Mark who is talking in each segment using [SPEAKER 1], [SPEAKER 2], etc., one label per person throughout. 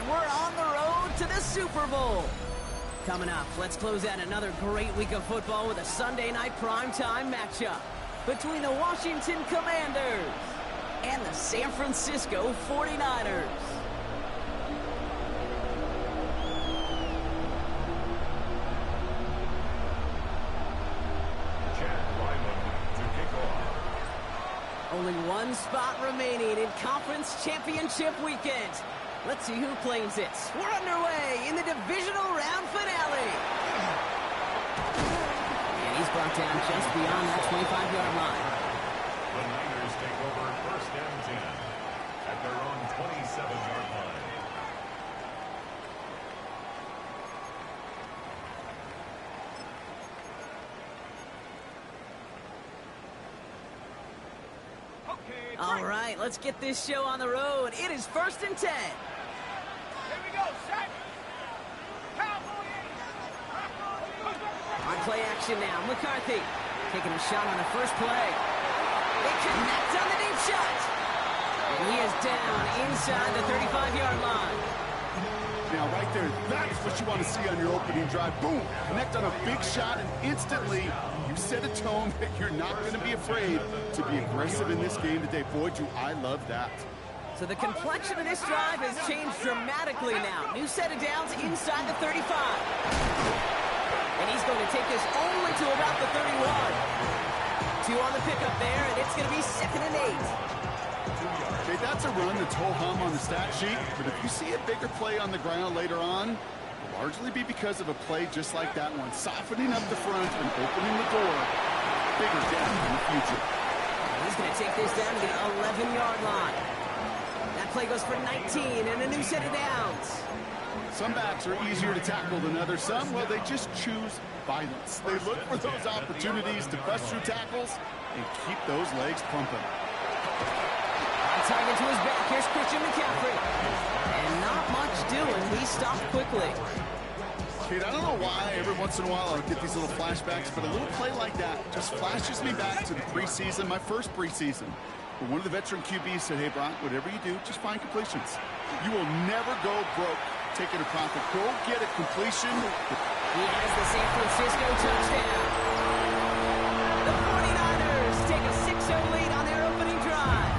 [SPEAKER 1] and we're on the road to the Super Bowl. Coming up, let's close out another great week of football with a Sunday night primetime matchup between the Washington Commanders and the San Francisco 49ers. Only one spot remaining in Conference Championship Weekend. Let's see who claims it. We're underway in the divisional round finale. And he's brought down just beyond that 25-yard line.
[SPEAKER 2] The Niners take over 1st and 10 at their own 27-yard line.
[SPEAKER 1] All right, let's get this show on the road. It is 1st and 10.
[SPEAKER 3] Here we go, set.
[SPEAKER 1] On play action now, McCarthy taking a shot on the first play. They connect on the deep shot. And he is down inside the 35-yard line.
[SPEAKER 4] Now, right there, that's what you want to see on your opening drive. Boom! Connect on a big shot, and instantly you set a tone that you're not going to be afraid to be aggressive in this game today. Boy, do I love that.
[SPEAKER 1] So the complexion of this drive has changed dramatically now. New set of downs inside the 35. And he's going to take this only to about the 31. 2 on the pickup there, and it's going to be 2nd and 8.
[SPEAKER 4] Okay, that's a run that's ho-hum on the stat sheet, but if you see a bigger play on the ground later on, it'll largely be because of a play just like that one, softening up the front and opening the door, bigger down in the future.
[SPEAKER 1] He's going to take this down to the 11-yard line. That play goes for 19 and a new set of downs.
[SPEAKER 4] Some backs are easier to tackle than others. Some, well, they just choose violence. They look for those opportunities to bust through tackles and keep those legs pumping.
[SPEAKER 1] Target to his back. Here's Christian McCaffrey. And not much doing. He stopped quickly.
[SPEAKER 4] Kate, I don't know why every once in a while I'll get these little flashbacks, but a little play like that just flashes me back to the preseason, my first preseason. But one of the veteran QBs said, hey, Brock, whatever you do, just find completions. You will never go broke taking a profit. Go get a completion.
[SPEAKER 1] He has the San Francisco touchdown. The 49ers take a 6-0 lead on their opening drive.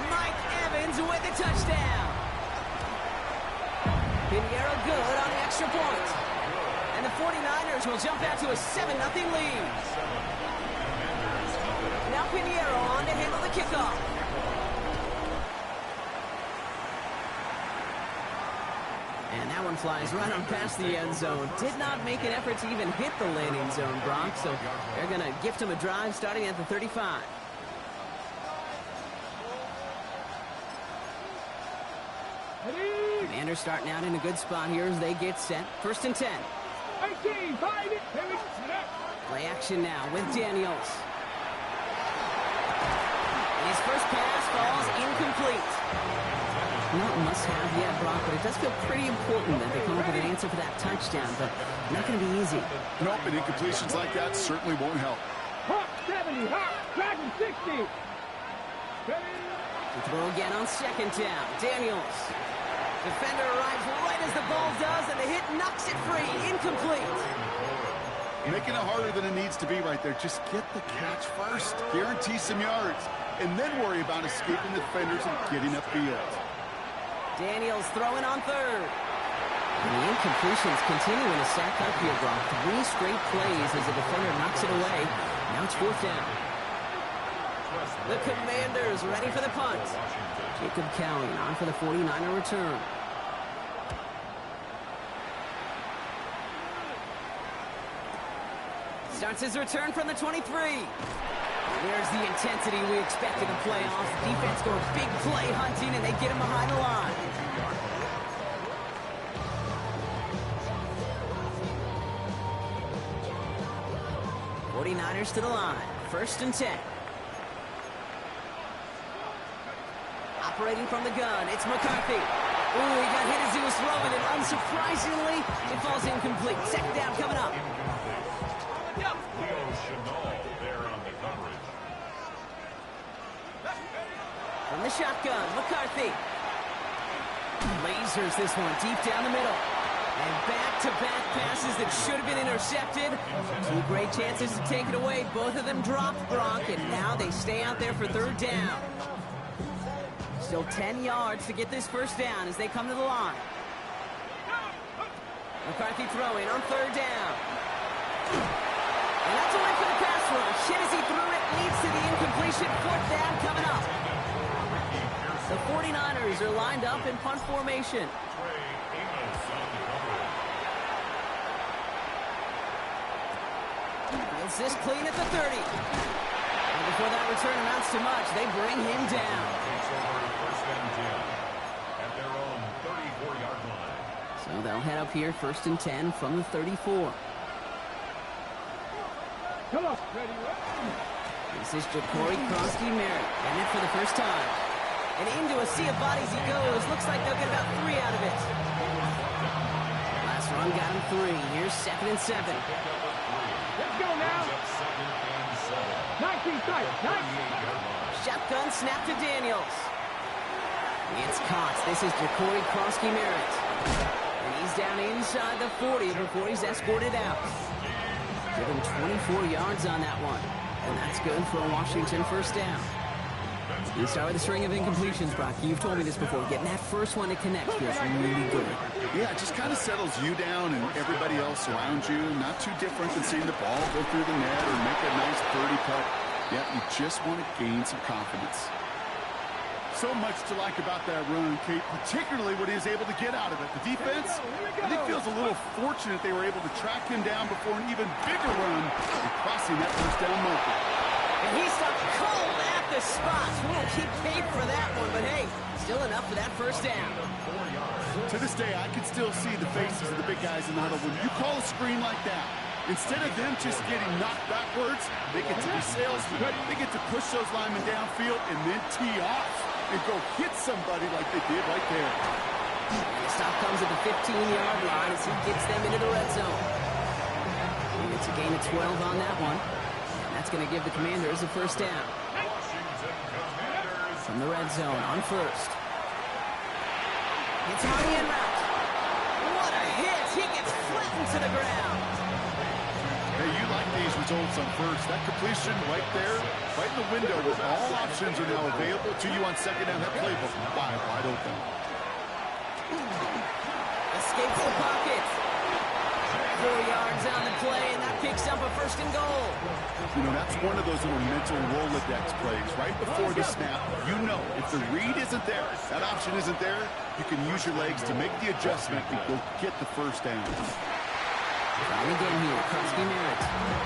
[SPEAKER 1] Mike Evans with the touchdown. Pinheiro good on the extra point. And the 49ers will jump out to a 7-0 lead. Now Pinheiro on to handle the kickoff. And that one flies right on past the end zone. Did not make an effort to even hit the landing zone, Brock. So they're going to gift him a drive starting at the 35. Commanders starting out in a good spot here as they get set. 1st and 10. Play action now with Daniels. His first pass falls incomplete. Not must-have yet, Brock, but it does feel pretty important that they come up with an answer for that touchdown, but not going to be easy.
[SPEAKER 4] Nope, and incompletions like that certainly won't help.
[SPEAKER 3] Hawk 70, Hawk, Dragon 60.
[SPEAKER 1] To throw again on 2nd down. Daniels. Defender arrives right as the ball does, and the hit knocks it free. Incomplete.
[SPEAKER 4] Making it harder than it needs to be right there. Just get the catch first. Guarantee some yards. And then worry about escaping the defenders and getting upfield.
[SPEAKER 1] Daniels throwing on 3rd. And the incompletions continuing to stack up here, Brock. 3 straight plays as the defender knocks it away. Now it's 4th down. The Commanders ready for the punt. Jacob Cowing on for the 49er return. Starts his return from the 23. There's the intensity we expect in the playoffs. Defense going big play hunting, and they get him behind the line. '49ers to the line. 1st and 10. Operating from the gun, it's McCarthy. Ooh, he got hit as he was throwing it. Unsurprisingly, it falls incomplete. 2nd down coming up. From the shotgun, McCarthy. Lasers this one deep down the middle. And back-to-back passes that should have been intercepted. Two great chances to take it away. Both of them dropped, Gronk, and now they stay out there for third down. Still 10 yards to get this first down as they come to the line. McCarthy throwing on third down. And that's a win for the pass rush. Hit as he threw it, leads to the incompletion. Fourth down coming up. The 49ers are lined up in punt formation. Gets this clean at the 30. And before that return amounts to much, they bring him down.
[SPEAKER 2] At their own 34-yard line.
[SPEAKER 1] So they'll head up here, 1st and 10 from the 34.
[SPEAKER 3] Come on, ready,
[SPEAKER 1] This is Jacory Kronsky-Merritt, and it for the first time. And into a sea of bodies he goes. Looks like they'll get about 3 out of it. Last run got him 3. Here's 2nd and 7.
[SPEAKER 3] Let's go now. 19 tight.
[SPEAKER 1] Shotgun snap to Daniels. It's caught. This is Jacory Kronsky-Merritt. And he's down inside the 40 before he's escorted out. Give him 24 yards on that one. And that's good for a Washington first down. You start with a string of incompletions, Brock. You've told me this before. Getting that first one to connect feels really good.
[SPEAKER 4] Yeah, it just kind of settles you down and everybody else around you. Not too different than seeing the ball go through the net or make a nice birdie putt. Yeah, you just want to gain some confidence. So much to like about that run, Kate, particularly what he was able to get out of it. The defense, I think, feels a little fortunate they were able to track him down before an even bigger run and crossing that first down marker.
[SPEAKER 1] And he stopped cold at the spot. We won't keep paid for that one, but hey, still enough for that first down.
[SPEAKER 4] To this day, I can still see the faces of the big guys in the huddle. When you call a screen like that, instead of them just getting knocked backwards, they get to be salesmen. They get to push those linemen downfield and then tee off and go hit somebody like they did right there.
[SPEAKER 1] And the stop comes at the 15-yard line as he gets them into the red zone. And it's a gain of 12 on that one. And that's going to give the Commanders a first down. From the red zone on first. It's Hardy en route. What a hit! He gets flattened to the ground.
[SPEAKER 4] Hey, you like these results on first. That completion right there, right in the window, where all options are now available to you on second down. That playbook wide open.
[SPEAKER 1] Escapes the pocket. 4 yards on the play, and that picks up a first and goal.
[SPEAKER 4] You know, that's one of those little mental Rolodex plays. Right before the snap, you know, if the read isn't there, that option isn't there, you can use your legs to make the adjustment and go get the first down.
[SPEAKER 1] Trying again here, Kronsky-Merritt.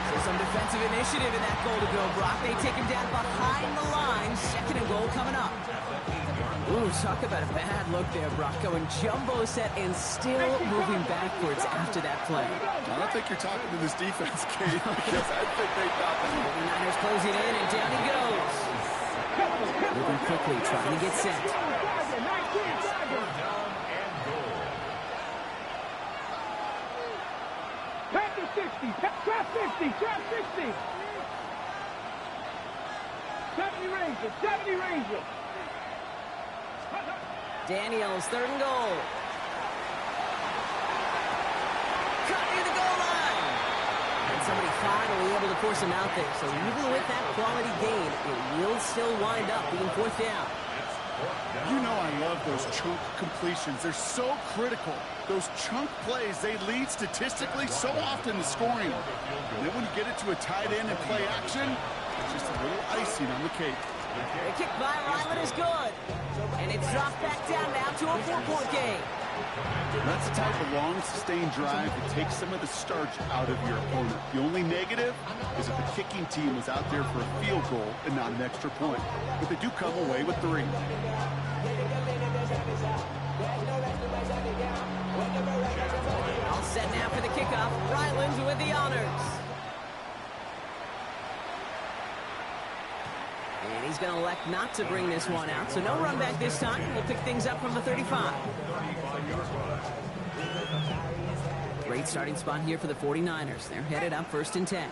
[SPEAKER 1] So some defensive initiative in that goal to go, Brock. They take him down behind the line. 2nd and goal coming up. Ooh, talk about a bad look there, Brock. Going jumbo set and still moving backwards after that play.
[SPEAKER 4] I don't think you're talking to this defense, Kate, because I think they thought that.
[SPEAKER 1] The Niners closing in, and down he goes. Moving quickly, trying to get set.
[SPEAKER 3] Panther 60, trap 50, trap 60. 70 Ranger, 70 Ranger.
[SPEAKER 1] Daniels, 3rd and goal. Cut near the goal line. And somebody finally able to force him out there. So even with that quality gain, it will still wind up being 4th down.
[SPEAKER 4] You know I love those chunk completions. They're so critical. Those chunk plays, they lead statistically so often to scoring. And then when you get it to a tight end and play action, it's just a little icing on the cake.
[SPEAKER 1] The kick by Ryland is good. And it's dropped back down now to a 4-point game.
[SPEAKER 4] That's the type of long, sustained drive that takes some of the starch out of your opponent. The only negative is if the kicking team was out there for a field goal and not an extra point. But they do come away with 3.
[SPEAKER 1] All set now for the kickoff. Ryland with the honors. And he's going to elect not to bring this one out. So no run back this time. We'll pick things up from the 35. Great starting spot here for the 49ers. They're headed up 1st and 10.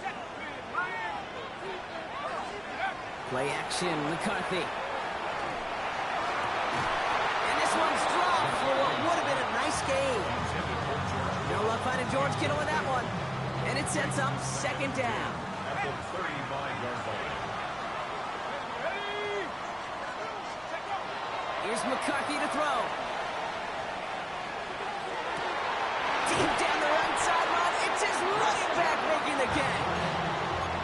[SPEAKER 1] Play action, McCarthy. And this one's dropped for George Kittle with that one. And it sets up second down.
[SPEAKER 2] At the 35-yard line.
[SPEAKER 1] Here's McCarthy to throw. Deep down the right sideline. It's his running back making the catch.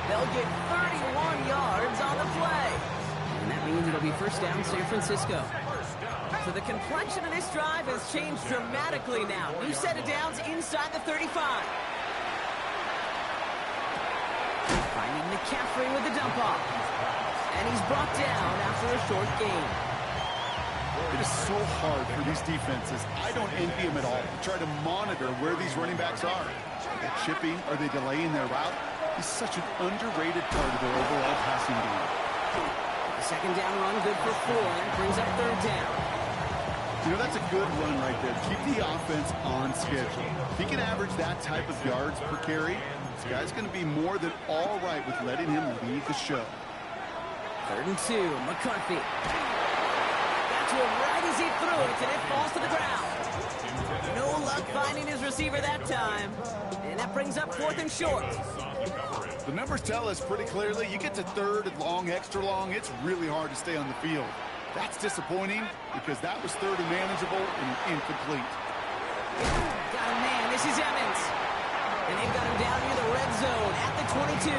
[SPEAKER 1] They'll get 31 yards on the play. And that means it'll be first down San Francisco. So the complexion of this drive has changed dramatically now. New set of downs inside the 35. Finding McCaffrey with the dump off. And he's brought down after a short gain.
[SPEAKER 4] It is so hard for these defenses. I don't envy them at all. Try to monitor where these running backs are. Are they chipping? Are they delaying their route? He's such an underrated part of their overall passing game.
[SPEAKER 1] The second down run good for 4. That brings up third down.
[SPEAKER 4] You know, that's a good run right there. Keep the offense on schedule. If he can average that type of yards per carry, this guy's going to be more than all right with letting him lead the show.
[SPEAKER 1] 3rd and 2. McCarthy. Got to him right as he threw it, and it falls to the ground. No luck finding his receiver that time. And that brings up 4th and short.
[SPEAKER 4] The numbers tell us pretty clearly, you get to 3rd and long, extra long, it's really hard to stay on the field. That's disappointing because that was 3rd and manageable and incomplete.
[SPEAKER 1] Got him, man. This is Evans. And they've got him down near the red zone at the 22.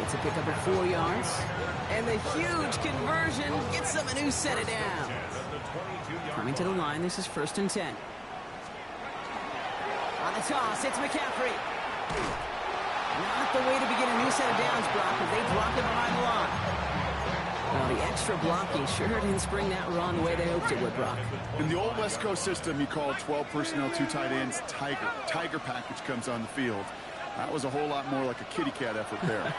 [SPEAKER 1] It's a pickup of 4 yards. And the huge conversion gets them a new set of downs. Coming to the line, this is 1st and 10. On the toss, it's McCaffrey. Not the way to begin a new set of downs, Brock, if they drop it behind the line. Well, the extra blocking sure didn't spring that run the way they hoped it would, Brock.
[SPEAKER 4] In the old West Coast system, you call 12 personnel, 2 tight ends, Tiger. Tiger package comes on the field. That was a whole lot more like a kitty cat effort there.
[SPEAKER 1] And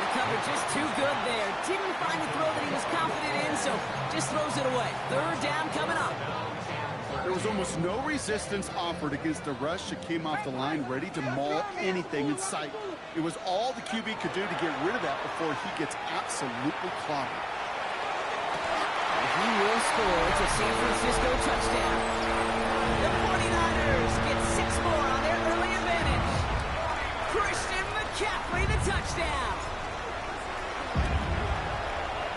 [SPEAKER 1] the cover just too good there. Didn't find the throw that he was confident in, so just throws it away. 3rd down coming up.
[SPEAKER 4] There was almost no resistance offered against the rush that came off the line ready to maul anything in sight. It was all the QB could do to get rid of that before he gets absolutely clobbered.
[SPEAKER 1] He will score. It's a San Francisco touchdown. The 49ers get 6 more on their early advantage. Christian McCaffrey, the touchdown.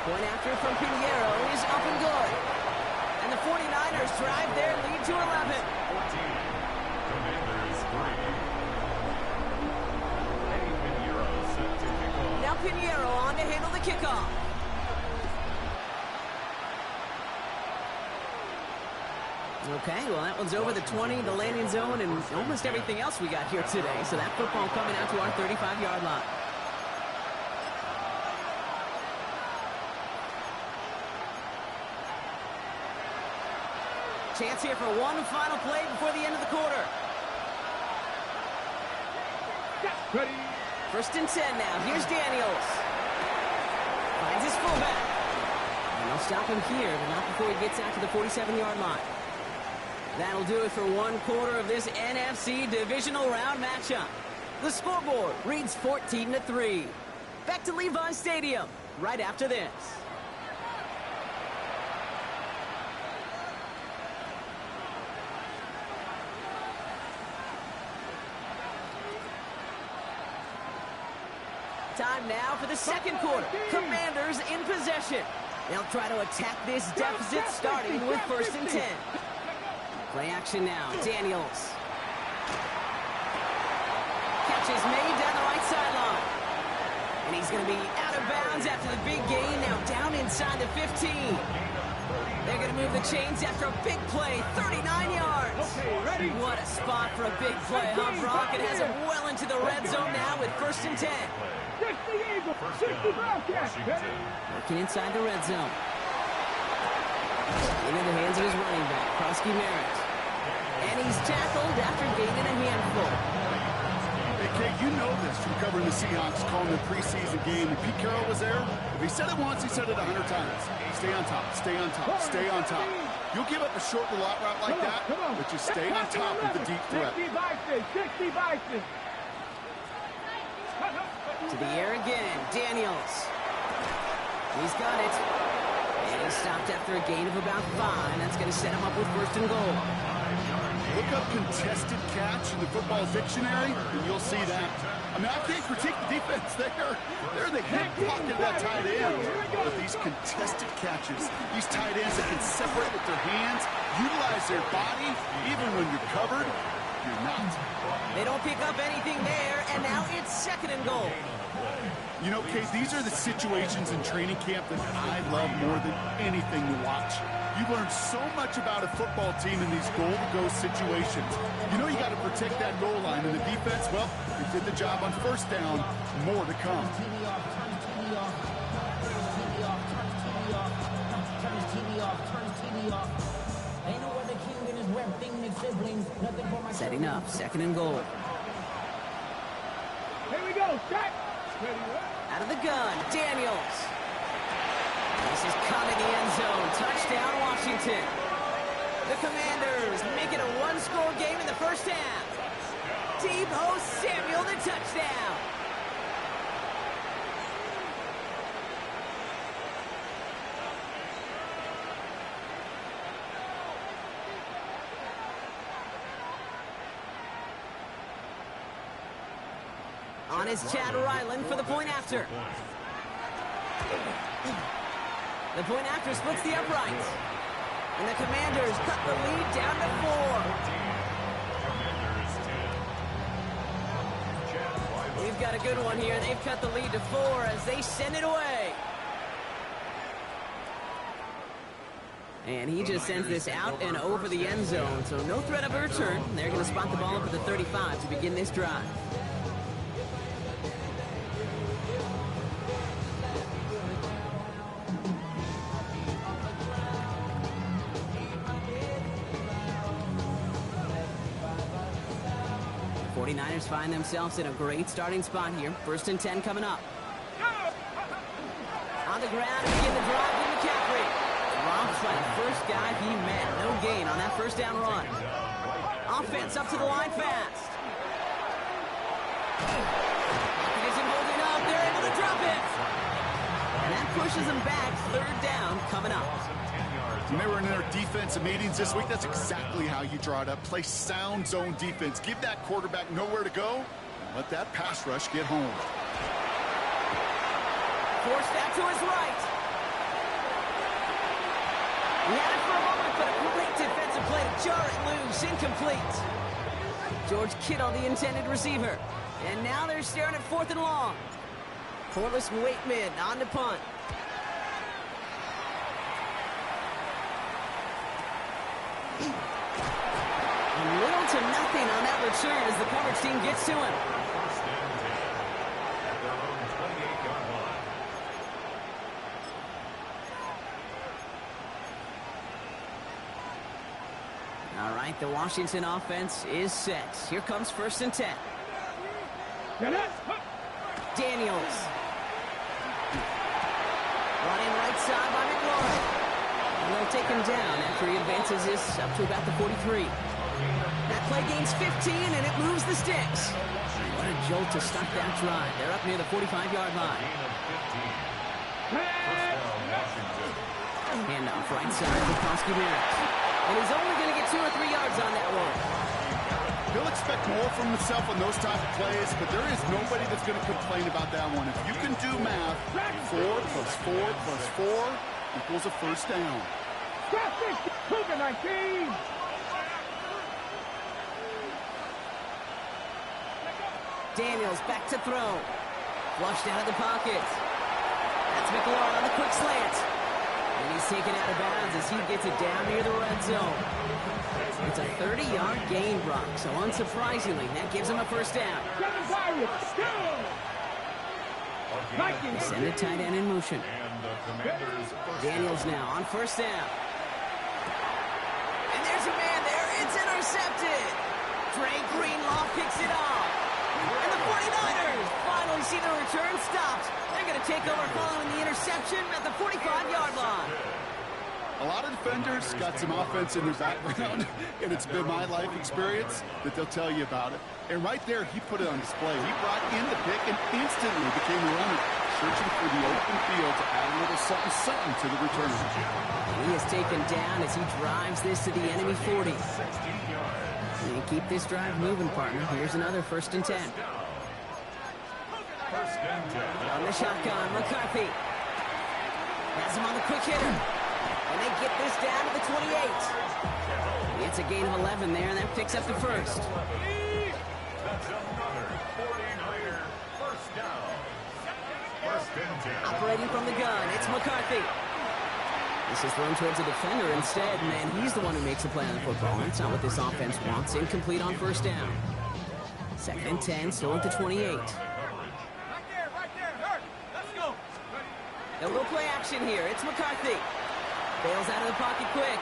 [SPEAKER 1] Point after from Pinheiro is up and good. And the 49ers drive their lead to 11.
[SPEAKER 2] 14. Commanders 3. Eddie Pinheiro set to kick off.
[SPEAKER 1] Now Pinheiro on to handle the kickoff. Okay, well, that one's over the 20, the landing zone, and almost everything else we got here today. So that football coming out to our 35-yard line. Chance here for one final play before the end of the quarter.
[SPEAKER 3] Ready.
[SPEAKER 1] 1st and 10 now. Here's Daniels. Finds his fullback. And they'll stop him here, but not before he gets out to the 47-yard line. That'll do it for one quarter of this NFC divisional round matchup. The scoreboard reads 14-3. Back to Levi's Stadium right after this. Time now for the second quarter. Commanders in possession. They'll try to attack this deficit starting with 1st and 10. Play action now. Daniels. Catch is made down the right sideline. And he's going to be out of bounds after the big gain. Now down inside the 15. They're going to move the chains after a big play. 39 yards.
[SPEAKER 3] Okay, ready.
[SPEAKER 1] What a spot for a big play, huh, Brock? It has him well into the red zone now with 1st and 10.
[SPEAKER 3] 60 Eagles, 60 Bobcats. Ready.
[SPEAKER 1] Working inside the red zone. Into the hands of his running back, Krosky Merritt. And he's tackled after gaining a handful.
[SPEAKER 4] Hey, Kate, you know this from covering the Seahawks, calling the preseason game. If Pete Carroll was there, if he said it once, he said it 100 times. Stay on top, stay on top, stay on top. You'll give up a short little out route like that, but you stay on top with the deep threat.
[SPEAKER 3] 60 Bison, 60 Bison.
[SPEAKER 1] To the air again, Daniels. He's got it. And he's stopped left after a gain of about 5. That's going to set him up with first and goal.
[SPEAKER 4] Look up contested catch in the football dictionary, and you'll see that. I mean, I can't critique the defense there. They're in the hip pocket of that tight end. But these contested catches, these tight ends that can separate with their hands, utilize their body, even when you're covered, you're not.
[SPEAKER 1] They don't pick up anything there, and now it's second and goal.
[SPEAKER 4] You know, Kate, these are the situations in training camp that I love more than anything to watch. You learn so much about a football team in these goal-to-go situations. You know you got to protect that goal line, and the defense, well, they did the job on first down. More to come.
[SPEAKER 1] Setting up, second and goal.
[SPEAKER 3] Here we go, set.
[SPEAKER 1] Out of the gun, Daniels. This is caught in the end zone. Touchdown, Washington. The Commanders make it a one-score game in the first half. Deebo Samuel, the touchdown. On is Chad Ryland for the point after. The point after splits the uprights. And the Commanders cut the lead down to 4. We've got a good one here. They've cut the lead to 4 as they send it away. And he just sends this out and over the end zone. So no threat of a return. They're going to spot the ball up at the 35 to begin this drive. Niners find themselves in a great starting spot here. First and 10 coming up. On the ground, begin the drive with McCaffrey. Drops by the first guy he met. No gain on that first down run. Offense up to the line fast. Isn't holding up. They're able to drop it. And that pushes them back. Third down coming up.
[SPEAKER 4] When they were in their defensive meetings this week, that's exactly how you draw it up. Play sound zone defense. Give that quarterback nowhere to go. And let that pass rush get home.
[SPEAKER 1] Forced that to his right. He had it for a moment, but a great defensive play to jar it loose. Incomplete. George Kittle, the intended receiver. And now they're staring at 4th and long. Corliss Waitman on the punt. Little to nothing on that return as the coverage team gets to him.
[SPEAKER 2] First and 10 at their own 28-yard line.
[SPEAKER 1] All right, the Washington offense is set. Here comes first and 10. Daniels. Running right side by McLaurin. And they'll take him down after he advances this up to about the 43. That play gains 15, and it moves the sticks. What a jolt to start that drive. They're up near the 45-yard line. Handoff right side for Koski Barrett. And he's only going to get 2 or 3 yards on that one.
[SPEAKER 4] He'll expect more from himself on those type of plays, but there is nobody that's going to complain about that one. If you can do math, 4 plus 4 plus 4 equals a first down.
[SPEAKER 3] Cougar 19.
[SPEAKER 1] Daniels back to throw. Flushed out of the pocket. That's McLaurin on the quick slant. And he's taken out of bounds as he gets it down near the red zone. It's a 30-yard gain, Brock. So unsurprisingly, that gives him a first down. They send a tight end in motion. Daniels now on first down. And there's a man there. It's intercepted. Dre Greenlaw picks it off. And the 49ers finally see the return stopped. They're going to take over following the interception at the 45-yard line.
[SPEAKER 4] A lot of defenders got some offense in their background, and it's been my life experience that they'll tell you about it. And right there, he put it on display. He brought in the pick and instantly became a runner. searching for the open field to add a little something to the return.
[SPEAKER 1] He is taken down as he drives this to the enemy 40. And keep this drive moving, partner. Here's another 1st and 10. On the shotgun, McCarthy. Has him on the quick hitter. And they get this down to the 28. It's a gain of 11 there, and that picks up the 1st.
[SPEAKER 2] That's another 49er first down. 1st and 10.
[SPEAKER 1] Operating from the gun, it's McCarthy. This is thrown towards the defender instead, and he's the one who makes the play on the football. That's not what this offense wants. Incomplete on 1st down. 2nd and 10, still at the 28.
[SPEAKER 3] Right there, Hurt. Let's go.
[SPEAKER 1] A little play action here. It's McCarthy. Bails out of the pocket quick.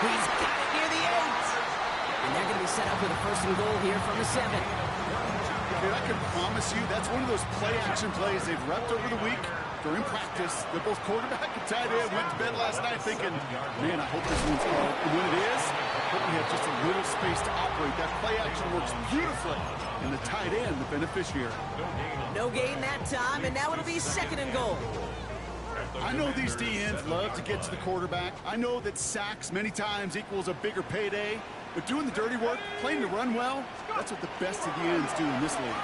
[SPEAKER 1] He's got it near the 8. And they're going to be set up with a 1st and goal here from the 7.
[SPEAKER 4] Dude, I can promise you that's one of those play-action plays they've repped over the week during practice. They're both quarterback and tight end. Went to bed last night thinking, man, I hope this one's called. And when it is, I hope we have just a little space to operate. That play-action works beautifully. And the tight end, the beneficiary.
[SPEAKER 1] No gain that time, and now it'll be 2nd and goal.
[SPEAKER 4] I know these DNs love to get to the quarterback. I know that sacks many times equals a bigger payday. But doing the dirty work, playing to run well, that's what the best of the ends do in this league.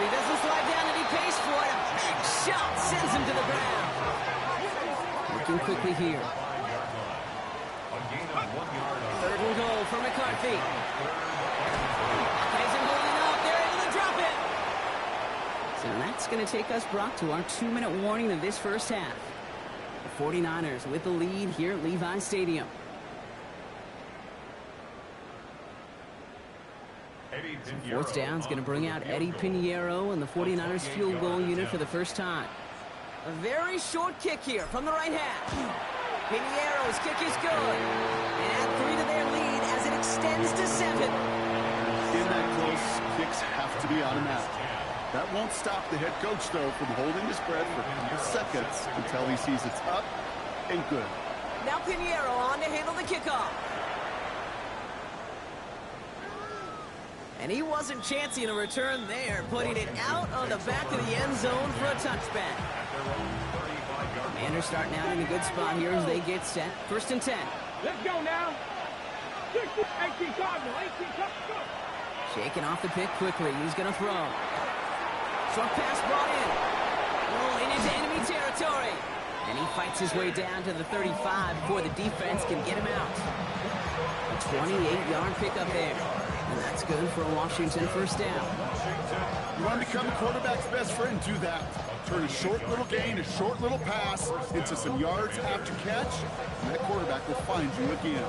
[SPEAKER 1] He doesn't slide down and he pays for it. A big shot sends him to the ground. Looking quickly here. 3rd and goal for McCarthy. Guys are holding up. They're able to drop it. So that's going to take us, Brock, to our 2-minute warning of this 1st half. The 49ers with the lead here at Levi Stadium. Fourth down is going to bring out Eddie Pinheiro and the 49ers field goal unit for the 1st time. A very short kick here from the right half. Pinheiro's kick is good. And add 3 to their lead as it extends to 7.
[SPEAKER 4] In that close, kicks have to be automatic. That won't stop the head coach, though, from holding his breath for a couple seconds until he sees it's up and good.
[SPEAKER 1] Now Pinheiro on to handle the kickoff. And he wasn't chancing a return there, putting it out on the back of the end zone for a touchback. Commanders starting out in a good spot here as they get set. 1st and 10.
[SPEAKER 3] Let's go now. 18 Cardinal, 18 Cardinal.
[SPEAKER 1] Shaking off the pick quickly. He's going to throw. Short pass brought in. Rolling into enemy territory. And he fights his way down to the 35 before the defense can get him out. A 28-yard pickup there. And that's good for a Washington 1st down.
[SPEAKER 4] You want to become a quarterback's best friend? Do that. Turn a short little gain, a short little pass into some yards after catch, and that quarterback will find you again.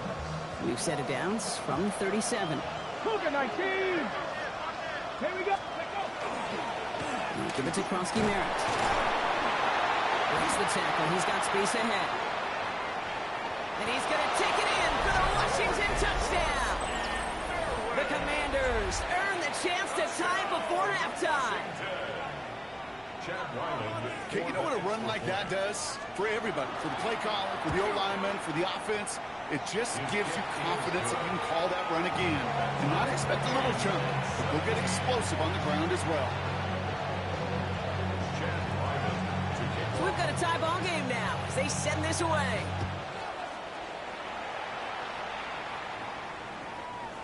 [SPEAKER 1] We've set it down from 37.
[SPEAKER 3] Cougar 19. Here we go.
[SPEAKER 1] And give it to Krosky Merritt. Breaks the tackle. He's got space ahead. And he's going to take it in for the Washington touchdown. The Commanders earn the chance to tie before halftime.
[SPEAKER 4] Okay, you know what a run like that does? For everybody, for the play caller, for the O-lineman, for the offense, it just gives you confidence that you can call that run again. And not expect a little jump, but go get explosive on the ground as well.
[SPEAKER 1] So we've got a tie ball game now as they send this away.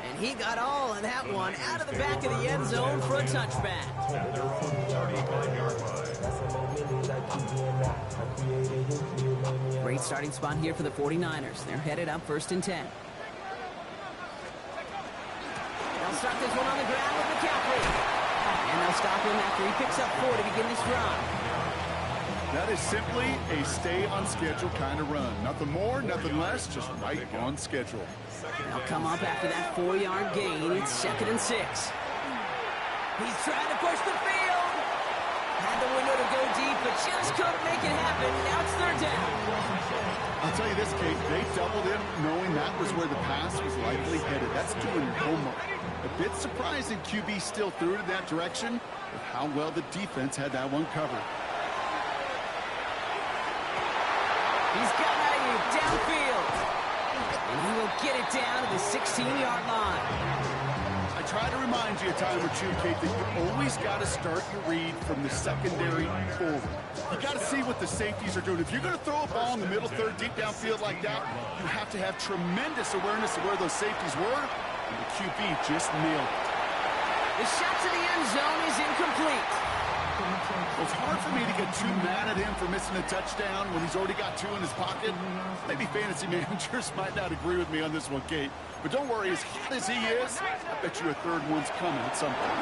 [SPEAKER 1] And he got all of that one out of the back of the end zone for a touchback. Great starting spot here for the 49ers. They're headed up 1st and 10. They'll start this one on the ground with McCaffrey. And they'll stop him after he picks up 4 to begin this drive.
[SPEAKER 4] That is simply a stay-on-schedule kind of run. Nothing more, nothing less, just right on schedule.
[SPEAKER 1] They'll come up after that 4-yard gain. It's 2nd and 6. He's trying to push the field. Had the window to go deep, but just couldn't make it happen. Now it's 3rd down.
[SPEAKER 4] I'll tell you this, Kate, they doubled him knowing that was where the pass was likely headed. That's doing your homework. A bit surprising QB still threw it in that direction with how well the defense had that one covered.
[SPEAKER 1] He's got Aiyuk downfield. And he will get it down to the 16-yard line.
[SPEAKER 4] I try to remind you a time or two, Kate, that you always got to start your read from the secondary forward. You got to see what the safeties are doing. If you're going to throw a ball in the middle third, deep downfield like that, you have to have tremendous awareness of where those safeties were, and the QB just nailed it.
[SPEAKER 1] The shot to the end zone is incomplete.
[SPEAKER 4] Well, it's hard for me to get too mad at him for missing a touchdown when he's already got 2 in his pocket. Maybe fantasy managers might not agree with me on this one, Kate. But don't worry, as hot as he is, I bet you a third one's coming at some point.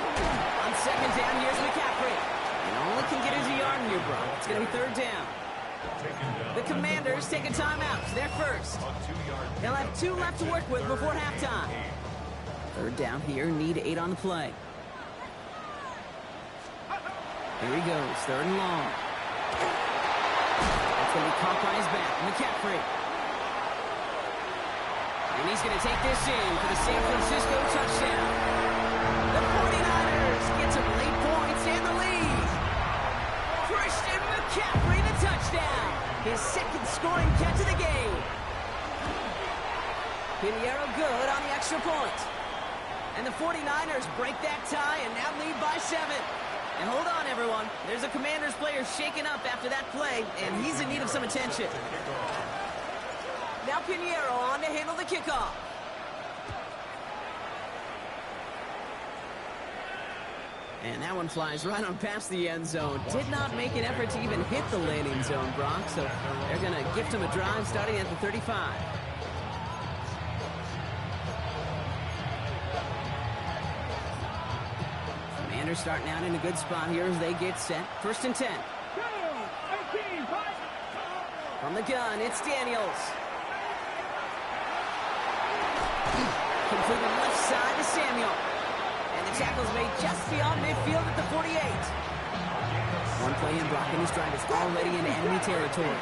[SPEAKER 1] On second down, here's McCaffrey. And all it can get is a yard here, bro. It's going to be third down. The Commanders take a timeout. They're first. They'll have 2 left to work with before halftime. Third down here, need 8 on the play. Here he goes, third and long. That's going to be caught by his back, McCaffrey. And he's going to take this in for the San Francisco touchdown. The 49ers get some late points and the lead. Christian McCaffrey, the touchdown. His second scoring catch of the game. Pinheiro good on the extra point. And the 49ers break that tie and now lead by 7. And hold on, everyone. There's a Commanders player shaken up after that play, and he's in need of some attention. Now Pinheiro on to handle the kickoff. And that one flies right on past the end zone. Did not make an effort to even hit the landing zone, Brock. So they're going to gift him a drive starting at the 35. Commanders starting out in a good spot here as they get set. First and 10. From the gun, it's Daniels. Completed left side to Samuel. And the tackle's made just beyond midfield at the 48. One play in, Brock, and his drive is already in enemy territory.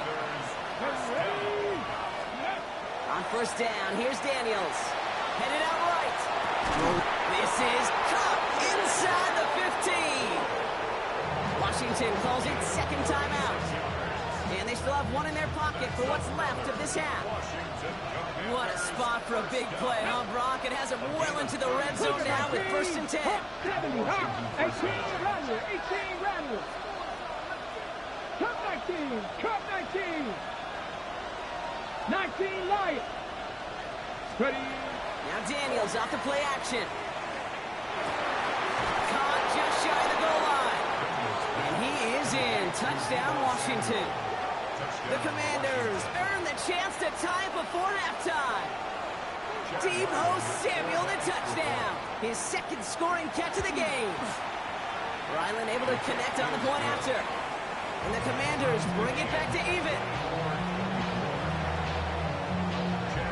[SPEAKER 1] On first down, here's Daniels. Headed out right. This is caught inside the 15. Washington calls it second timeout. And they still have 1 in their pocket for what's left of this half. What a spot for a big play, huh, Brock? It has him well into the red zone now with first and 10.
[SPEAKER 3] 18 Randall, 18 Randall. Cut 19, cut 19. 19 Lion. Ready.
[SPEAKER 1] Now Daniels off the play action. Caught just shy of the goal line. And he is in. Touchdown, Washington. The Commanders earn the chance to tie it before halftime. Deebo Samuel, the touchdown. His second scoring catch of the game. Ryland able to connect on the point after. And the Commanders bring it back to even.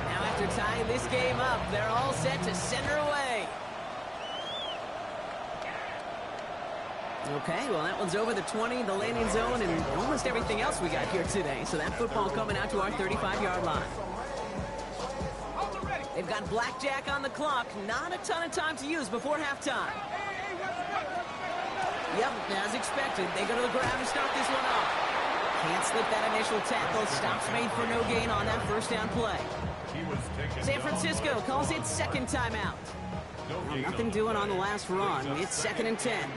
[SPEAKER 1] Now after tying this game up, they're all set to send her away. Okay, well, that one's over the 20, the landing zone, and almost everything else we got here today. So that football coming out to our 35-yard line. They've got blackjack on the clock. Not a ton of time to use before halftime. Yep, as expected, they go to the ground and start this one off. Can't slip that initial tackle. Stops made for no gain on that first down play. San Francisco calls it second timeout. Well, nothing doing on the last run. It's second and 10.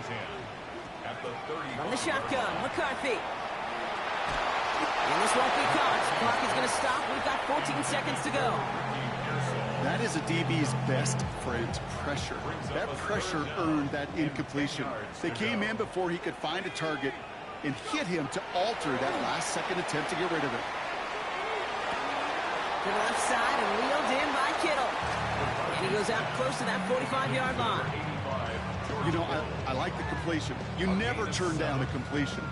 [SPEAKER 1] From the shotgun, McCarthy. And this won't be caught. Clock is going to stop. We've got 14 seconds to go.
[SPEAKER 4] That is a DB's best friend, pressure. That pressure earned that incompletion. They came in before he could find a target and hit him to alter that last-second attempt to get rid of it.
[SPEAKER 1] To the left side and wheeled in by Kittle. And he goes out close to that 45-yard line.
[SPEAKER 4] You know, I like the completion. You never turn down a completion.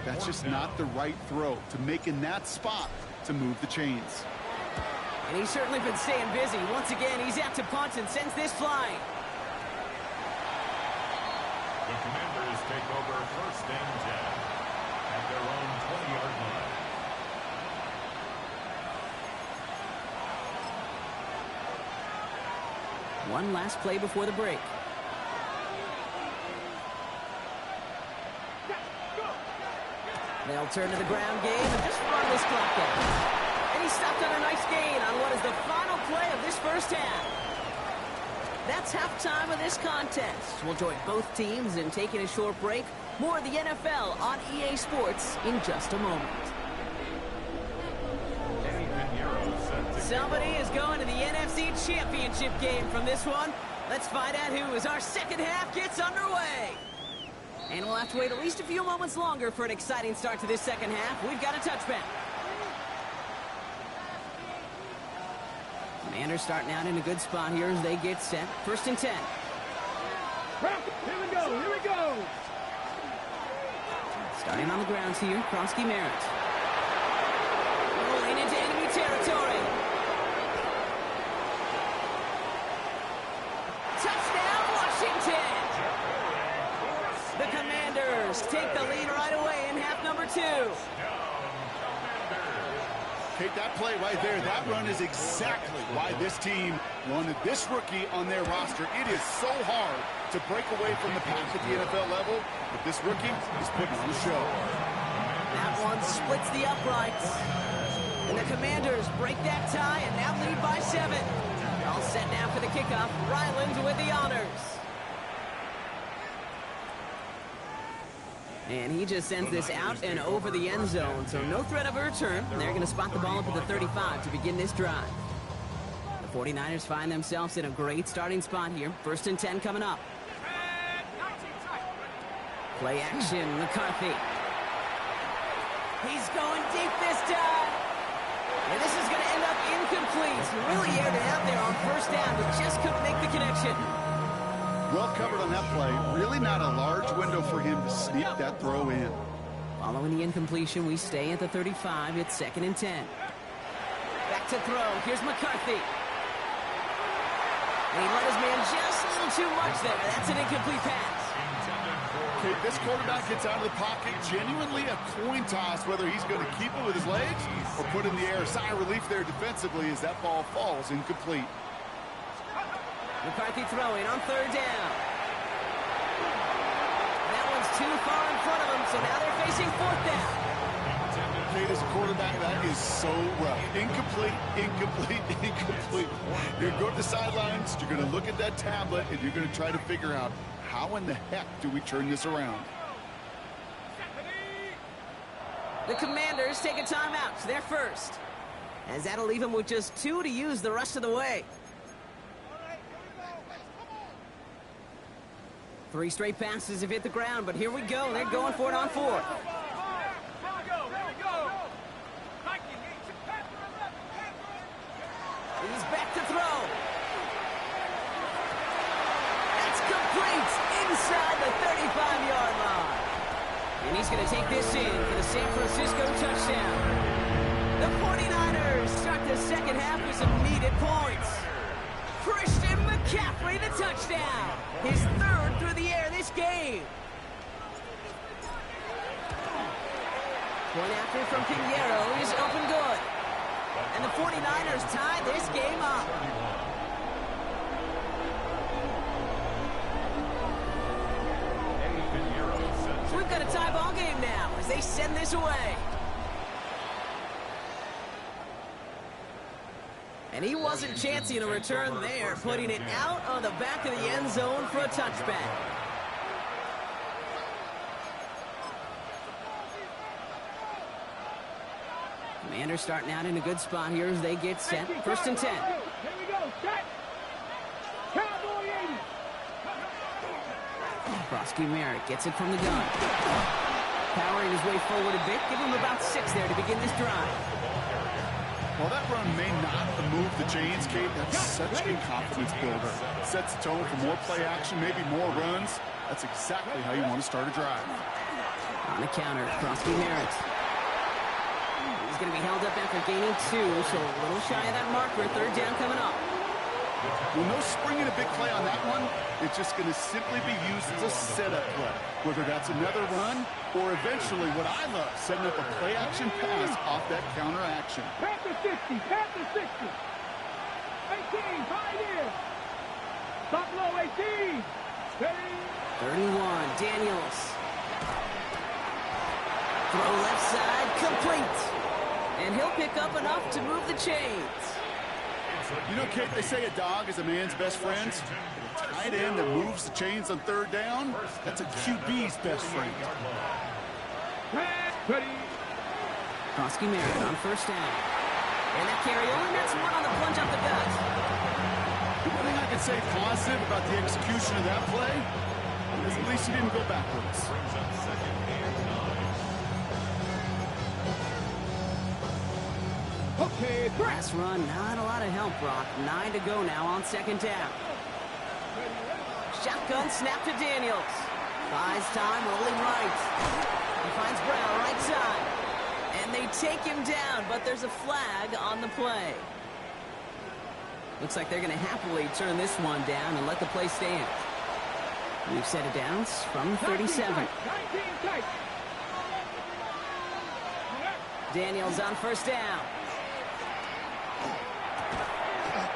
[SPEAKER 4] That's just not the right throw to make in that spot to move the chains.
[SPEAKER 1] And he's certainly been staying busy. Once again, he's out to punt and sends this flying.
[SPEAKER 2] The Commanders take over first and 10 at their own 20-yard line.
[SPEAKER 1] One last play before the break. They'll turn to the ground game and just run this clock out. And he stopped on a nice gain on what is the final play of this first half. That's halftime of this contest. We'll join both teams in taking a short break. More of the NFL on EA Sports in just a moment. Somebody is going to the NFC Championship game from this one. Let's find out who as our second half gets underway. And we'll have to wait at least a few moments longer for an exciting start to this second half. We've got a touchback. Commanders starting out in a good spot here as they get set. 1st and 10.
[SPEAKER 3] Here we go, here we go.
[SPEAKER 1] Starting on the grounds here, Kronsky Merritt. Rolling into enemy territory. Touchdown, Washington! The Commanders take the lead right away in half number 2.
[SPEAKER 4] Take that play right there. That run is exactly why this team wanted this rookie on their roster. It is so hard to break away from the pack at the NFL level, but this rookie is putting on a show.
[SPEAKER 1] That one splits the uprights. And the Commanders break that tie and now lead by 7. All set now for the kickoff. Ryland with the honors. And he just sends this out and over the end zone, so no threat of a return. They're going to spot the ball up at the 35 to begin this drive. The 49ers find themselves in a great starting spot here. 1st and 10 coming up. Play action, McCarthy. He's going deep this time. And this is going to end up incomplete. Really aired it out there on 1st down, but just couldn't make the connection.
[SPEAKER 4] Well covered on that play. Really not a large window for him to sneak that throw in.
[SPEAKER 1] Following the incompletion, we stay at the 35. It's 2nd and 10. Back to throw. Here's McCarthy. And he let his man just a little too much there. That's an incomplete pass.
[SPEAKER 4] Okay, this quarterback gets out of the pocket. Genuinely a coin toss whether he's going to keep it with his legs or put it in the air. Sigh of relief there defensively as that ball falls incomplete.
[SPEAKER 1] McCarthy throwing on 3rd down. That one's too far in front of him, so now they're facing 4th down.
[SPEAKER 4] Kate, as a quarterback, that is so rough. Incomplete, incomplete, incomplete. You're going to go to the sidelines, you're going to look at that tablet, and you're going to try to figure out how in the heck do we turn this around.
[SPEAKER 1] The Commanders take a timeout. They're first. As that'll leave them with just 2 to use the rest of the way. 3 straight passes have hit the ground, but here we go. They're going for it on 4th. He's back to throw. That's complete inside the 35-yard line. And he's going to take this in for the San Francisco touchdown. The 49ers start the second half with some needed points. Christian McCaffrey, the touchdown. His 3rd through the air this game. Point after from Pinheiro is open good. And the 49ers tie this game up. So we've got a tie ball game now as they send this away. And he wasn't chancing a return there, putting it out on the back of the end zone for a touchback. Commanders starting out in a good spot here as they get set. 1st and 10.
[SPEAKER 3] Here we go, set. Cowboy 80.
[SPEAKER 1] Kronsky Merritt gets it from the gun. Powering his way forward a bit, give him about 6 there to begin this drive.
[SPEAKER 4] Well, that run may not have moved the chains, Kate. That's such a confidence builder. Sets the tone for more play action, maybe more runs. That's exactly how you want to start a drive.
[SPEAKER 1] On the counter, Kronsky Merritt. He's going to be held up after gaining 2, so a little shy of that marker. 3rd down coming up.
[SPEAKER 4] Well, no springing a big play on that one. It's just going to simply be used as a setup play. Whether that's another run or eventually what I love, setting up a play action pass off that counter action.
[SPEAKER 3] Pass to 60, pass to 60. 18, Pioneer. Top low, 18.
[SPEAKER 1] 31, Daniels. Throw left side, complete. And he'll pick up enough to move the chains.
[SPEAKER 4] You know, Kate, they say a dog is a man's best friend. A tight end that moves the chains on third down, that's a QB's best friend.
[SPEAKER 1] Koski Merritt on first down. And that carry only nets one on the plunge up the gut.
[SPEAKER 4] The one thing I can say positive about the execution of that play is at least he didn't go backwards.
[SPEAKER 2] Brings up second and 9.
[SPEAKER 3] Okay,
[SPEAKER 1] Last run, not a lot of help, Brock. 9 to go now on second down. Shotgun snap to Daniels. Buys time, rolling right. He finds Brown right side. And they take him down, but there's a flag on the play. Looks like they're going to happily turn this one down and let the play stand. We've set it down from 37.
[SPEAKER 3] 19 tight.
[SPEAKER 1] Daniels on first down.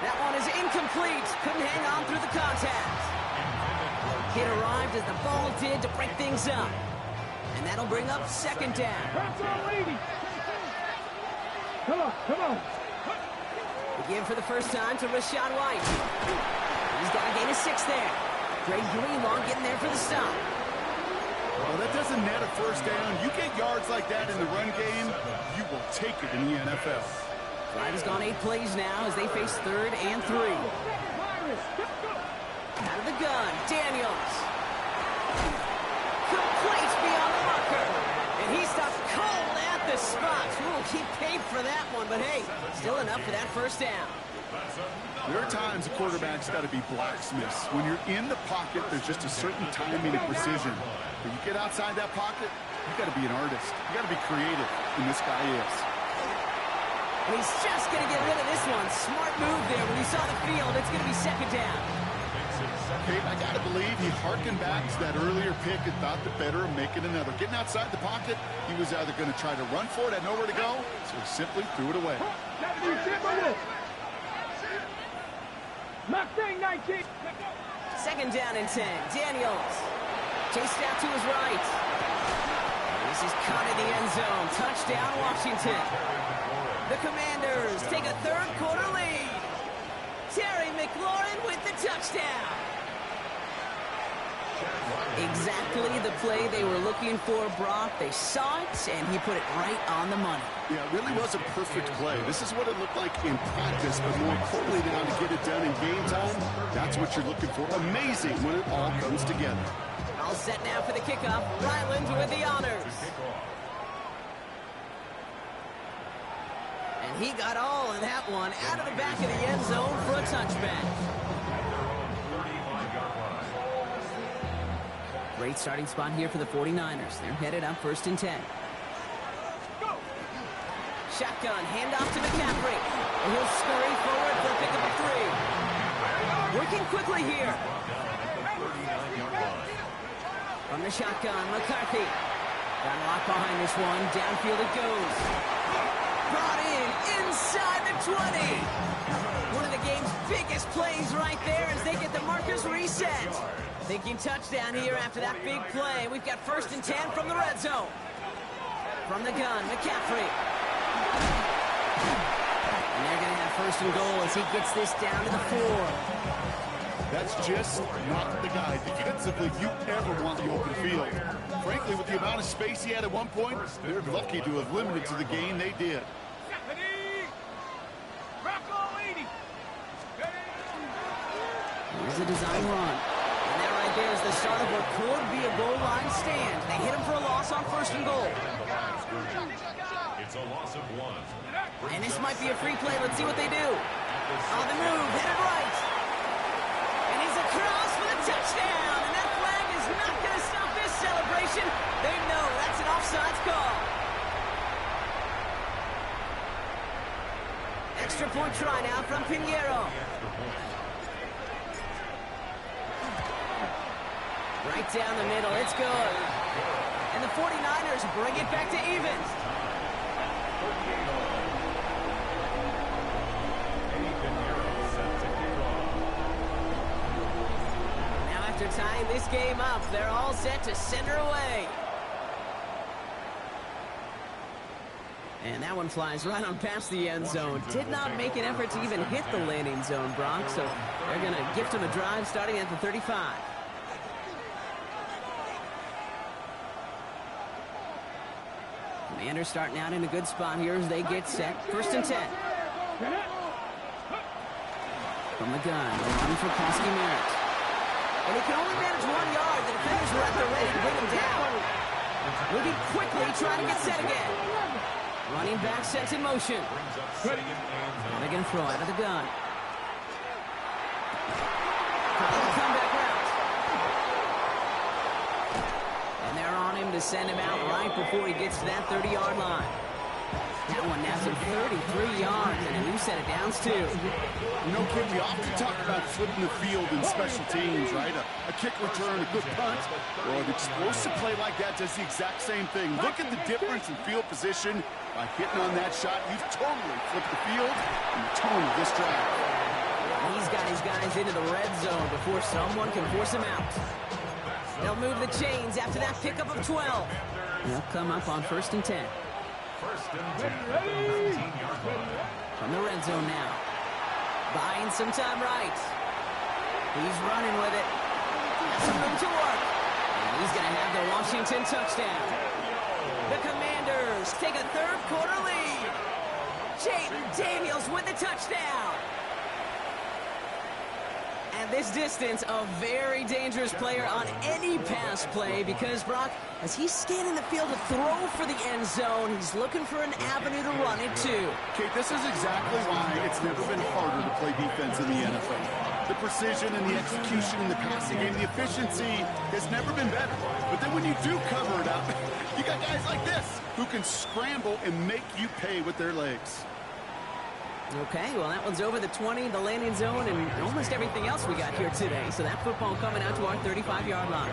[SPEAKER 1] That one is incomplete. Couldn't hang on through the contact. Hit arrived as the ball did to break things up. And that'll bring up second down.
[SPEAKER 3] That's all, lady. Come on, come on.
[SPEAKER 1] They give for the first time to Rachaad White. He's got to gain a 6 there. Greg Greenlaw getting there for the stop.
[SPEAKER 4] Well, that doesn't net a first down. You get yards like that in the run game, you will take it in the NFL.
[SPEAKER 1] Drive has gone 8 plays now as they face third and 3. Out of the gun, Daniels. Complete beyond the marker. And he stops cold at the spot. Ooh, he paid for that one, but hey, still enough for that first down.
[SPEAKER 4] There are times a quarterback's got to be blacksmiths. When you're in the pocket, there's just a certain timing and precision. When you get outside that pocket, you got to be an artist. You got to be creative, and this guy is.
[SPEAKER 1] And he's just going to get rid of this one. Smart move there when he saw the field. It's going to be second down.
[SPEAKER 4] Kate, I got to believe he harkened back to that earlier pick and thought the better of making another. Getting outside the pocket, he was either going to try to run for it, had nowhere to go, so he simply threw it away.
[SPEAKER 3] Mustang 19.
[SPEAKER 1] Second down and 10. Daniels. Chased out to his right. This is caught in the end zone. Touchdown, Washington. The Commanders take a third quarter lead. Terry McLaurin with the touchdown. Exactly the play they were looking for, Brock. They saw it, and he put it right on the money.
[SPEAKER 4] Yeah, it really was a perfect play. This is what it looked like in practice, but more importantly now to get it done in game time, that's what you're looking for. Amazing when it all comes together.
[SPEAKER 1] All set now for the kickoff. Ryland with the honors. And he got all of that one out of the back of the end zone for a touchback. Great starting spot here for the 49ers. They're headed up first and 10. Shotgun, handoff to McCaffrey. And he'll scurry forward for a pickup of 3. Working quickly here. From the shotgun, McCarthy. Got a lock behind this one. Downfield it goes. Brought in inside the 20. One of the game's biggest plays right there as they get the markers reset. Thinking touchdown here after that big play. We've got first and 10 from the red zone. From the gun, McCaffrey. And they're going to have first and goal as he gets this down to the 4.
[SPEAKER 4] That's just not the guy defensively you ever want in the open field. Frankly, with the amount of space he had at one point, they're lucky to have limited to the gain they did.
[SPEAKER 1] Here's a design run. And that right there is the start of what could be a goal line stand. They hit him for a loss on first and goal.
[SPEAKER 2] It's a loss of 1.
[SPEAKER 1] And this might be a free play. Let's see what they do. On the move, headed right. And he's across for the touchdown. And that flag is not going to stop this celebration. They know that's an offsides call. Extra point try now from Pinheiro. Right down the middle, it's good. And the 49ers bring it back to even. Now after tying this game up, they're all set to send her away. And that one flies right on past the end zone. Did not make an effort to even hit the landing zone, Brock. So they're going to gift him a drive starting at the 35. Commanders starting out in a good spot here as they get set. 1st and 10. From the gun, run for Koski Merritt. And he can only manage 1 yard. The defenders were at the ready to bring him down. Moving quickly, trying to get set again. Running back sets in motion. They're going to throw out of the gun. Trying to come back route. And they're on him to send him out right before he gets to that 30-yard line. That one now some 33 yards and a new set of downs, too.
[SPEAKER 4] You know, kid, we often talk about flipping the field in special teams, right? A kick return, a good punt. Well, an explosive play like that does the exact same thing. Look at the difference in field position. By hitting on that shot, you've totally flipped the field and the tone of this drive.
[SPEAKER 1] He's got his guys into the red zone before someone can force him out. They'll move the chains after that pickup of 12. They'll come up on 1st and 10.
[SPEAKER 2] 1st and 10 at the 19-yard line.
[SPEAKER 1] From the red zone now. Buying some time right. He's running with it. Has some room to work. And he's going to have the Washington touchdown. The Commanders take a 3rd quarter lead. Jayden Daniels with the touchdown. At this distance, a very dangerous player on any pass play because, Brock, as he's scanning the field to throw for the end zone, he's looking for an avenue to run it to.
[SPEAKER 4] Kate, this is exactly why it's never been harder to play defense in the NFL. The precision and the execution in the passing game, the efficiency has never been better. But then when you do cover it up, you got guys like this who can scramble and make you pay with their legs.
[SPEAKER 1] Okay, well, that one's over the 20, the landing zone, and almost everything else we got here today. So that football coming out to our 35-yard line.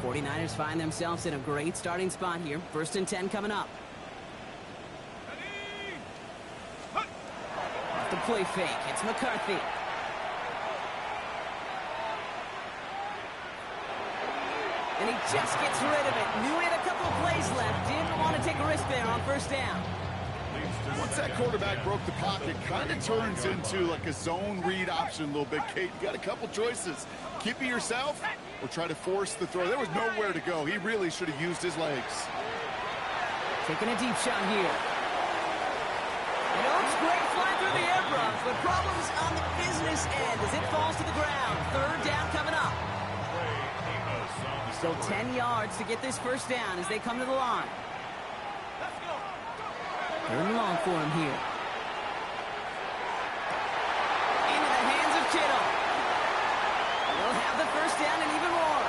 [SPEAKER 1] 49ers find themselves in a great starting spot here. 1st and 10 coming up. Off the play fake, it's McCarthy. And he just gets rid of it. Knew he had a couple of plays left. Didn't want to take a risk there on 1st down.
[SPEAKER 4] Once that quarterback broke the pocket, kind of turns into like a zone read option a little bit, Kate. You got a couple choices. Keep it yourself or try to force the throw. There was nowhere to go. He really should have used his legs.
[SPEAKER 1] Taking a deep shot here. And it looks great flying through the air, Brock, but problems on the business end as it falls to the ground. 3rd down coming up. Still 10 yards to get this 1st down as they come to the line. 3rd and long for him here. Into the hands of Kittle. We'll have the 1st down and even more.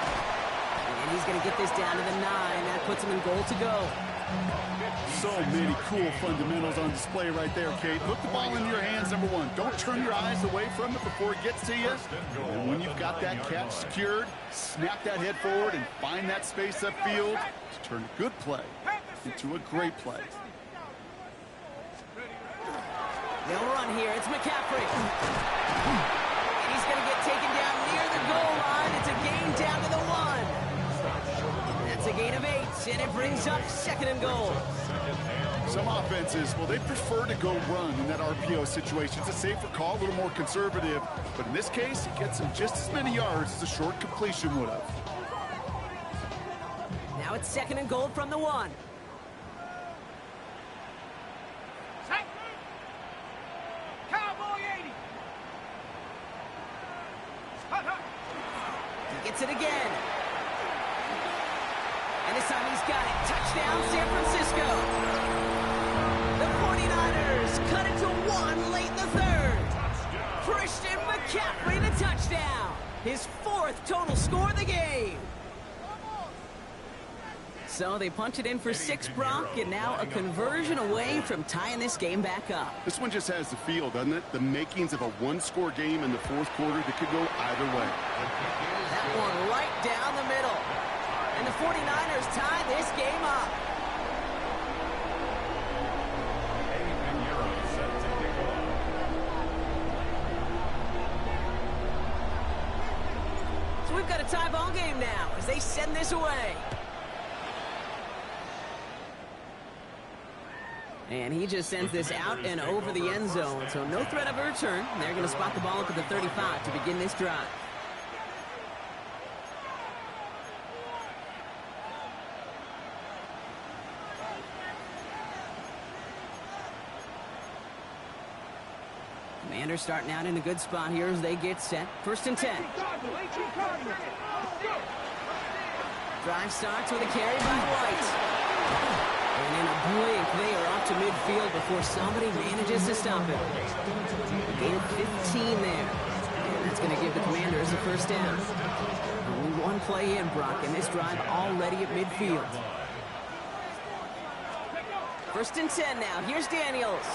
[SPEAKER 1] And he's going to get this down to the 9. That puts him in goal to go.
[SPEAKER 4] So many cool fundamentals on display right there, Kate. Put the ball in your hands, number one. Don't turn your eyes away from it before it gets to you. And when you've got that catch secured, snap that head forward and find that space upfield to turn a good play into a great play.
[SPEAKER 1] They'll run here. It's McCaffrey. And he's going to get taken down near the goal line. It's a gain down to the 1. That's a gain of 8, and it brings up 2nd and goal.
[SPEAKER 4] Some offenses, well, they prefer to go run in that RPO situation. It's a safer call, a little more conservative. But in this case, it gets him just as many yards as a short completion would have.
[SPEAKER 1] Now it's 2nd and goal from the 1.
[SPEAKER 3] Cowboy 80.
[SPEAKER 1] He gets it again. And this time he's got it. Touchdown, San Francisco. The 49ers cut it to 1 late in the 3rd. Christian McCaffrey, the touchdown. His 4th total score of the game. So they punch it in for 6, Brock, and now a conversion away from tying this game back up.
[SPEAKER 4] This one just has the feel, doesn't it? The makings of a one-score game in the 4th quarter that could go either way.
[SPEAKER 1] That one right down the middle. And the 49ers tie this game up. So we've got a tie ball game now as they send this away. And he just sends this out and over the end zone, so no threat of a return. They're going to spot the ball up at the 35 to begin this drive. Commanders starting out in a good spot here as they get set. 1st and 10. Drive starts with a carry by White. And in a blink, they are off to midfield before somebody manages to stop him. A gain of 15 there. And that's going to give the Commanders a 1st down. Only one play in, Brock, and this drive already at midfield. 1st and 10 now. Here's Daniels.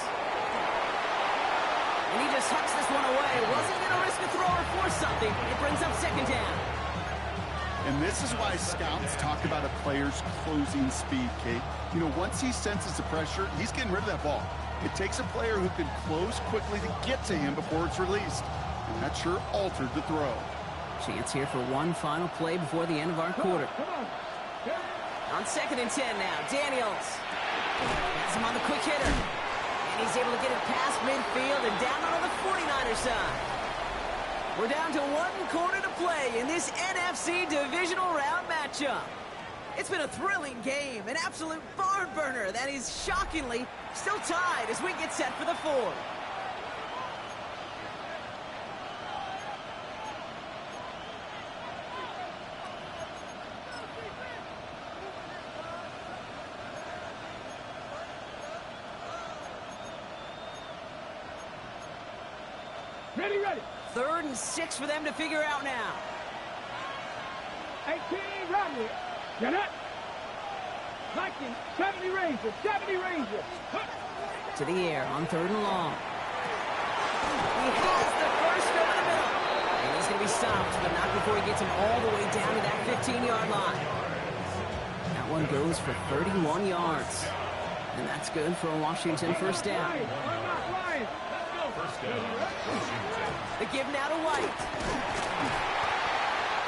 [SPEAKER 1] And he just hucks this one away. Wasn't going to risk a throw or force something. It brings up 2nd down.
[SPEAKER 4] And this is why scouts talk about a player's closing speed, Kate. You know, once he senses the pressure, he's getting rid of that ball. It takes a player who can close quickly to get to him before it's released. And that sure altered the throw.
[SPEAKER 1] Chance here for one final play before the end of our quarter. On 2nd and 10 now, Daniels. Has him on the quick hitter. And he's able to get it past midfield and down on the 49ers side. We're down to 1 quarter to play in this NFC divisional round matchup. It's been a thrilling game, an absolute barn burner that is shockingly still tied as we get set for the 4th.
[SPEAKER 3] Ready.
[SPEAKER 1] 3rd and 6 for them to figure out now.
[SPEAKER 3] 18, Romney. Get it. Viking, 70 Rangers.
[SPEAKER 1] To the air on 3rd and long. He has the first over the middle. And he's going to be stopped, but not before he gets him all the way down to that 15-yard line. That one goes for 31 yards. And that's good for a Washington 1st down. The give now to White.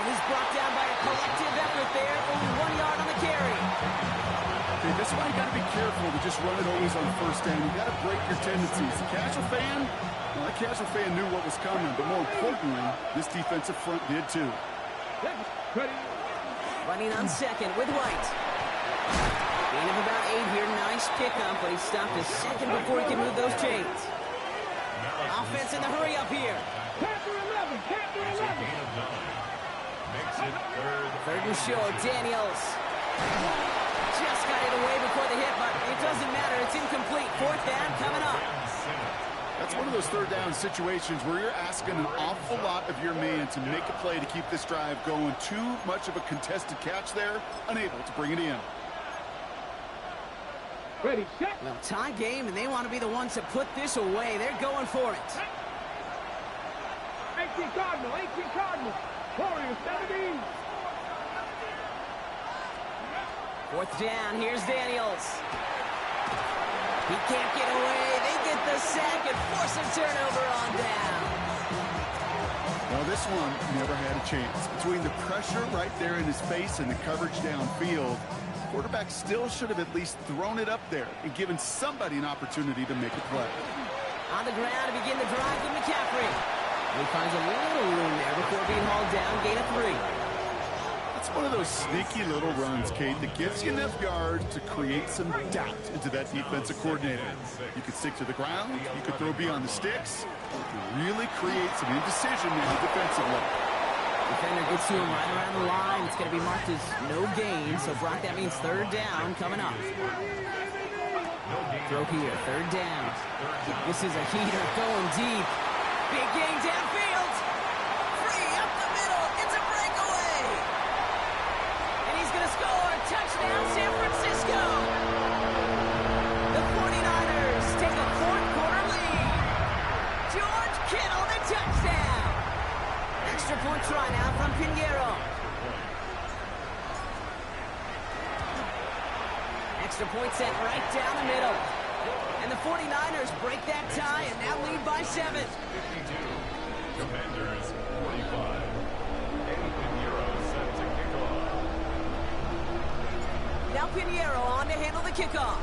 [SPEAKER 1] And he's brought down by a collective effort there. Only 1 yard on the carry.
[SPEAKER 4] Okay, this is why you got to be careful to just run it always on 1st down. You got to break your tendencies. The casual fan, well, the casual fan knew what was coming, but more importantly, this defensive front did too.
[SPEAKER 1] Running on 2nd with White. Gain of about 8 here. Nice pickup, but he stopped a second before he can move those chains. Offense in the hurry up here.
[SPEAKER 3] Panther 11.
[SPEAKER 1] 3rd and short, Daniels. Just got it away before the hit, but it doesn't matter. It's incomplete. 4th down coming up.
[SPEAKER 4] That's one of those 3rd down situations where you're asking an awful lot of your man to make a play to keep this drive going. Too much of a contested catch there, unable to bring it in.
[SPEAKER 3] Ready, set.
[SPEAKER 1] Well, tie game, and they want to be the ones to put this away. They're going for it.
[SPEAKER 3] 18 Cardinal. Warriors, 17.
[SPEAKER 1] 4th down, here's Daniels. He can't get away. They get the sack and force a turnover on down.
[SPEAKER 4] Well, this one never had a chance. Between the pressure right there in his face and the coverage downfield, quarterback still should have at least thrown it up there and given somebody an opportunity to make a play.
[SPEAKER 1] On the ground to begin the drive with McCaffrey. He finds a little room there before being hauled down, gain of 3.
[SPEAKER 4] It's one of those sneaky little runs, Kate, that gives you enough yards to create some doubt into that defensive coordinator. You could stick to the ground, you could throw beyond the sticks, you could really create some indecision now defensively.
[SPEAKER 1] Defender gets to him right around the line. It's going to be marked as no gain, so Brock, that means 3rd down coming up. Throw here, 3rd down. This is a heater going deep. Big gain downfield. Free up the middle. It's a breakaway. And he's going to score. Touchdown, San Francisco. The 49ers take a 4th quarter lead. George Kittle, the touchdown. Extra point try now from Pinheiro. Extra point sent right down the middle. And the 49ers break that tie and now lead by 7.
[SPEAKER 2] 52. Commanders 45. Eddie Pinheiro set to kick off.
[SPEAKER 1] Now Pinheiro on to handle the kickoff.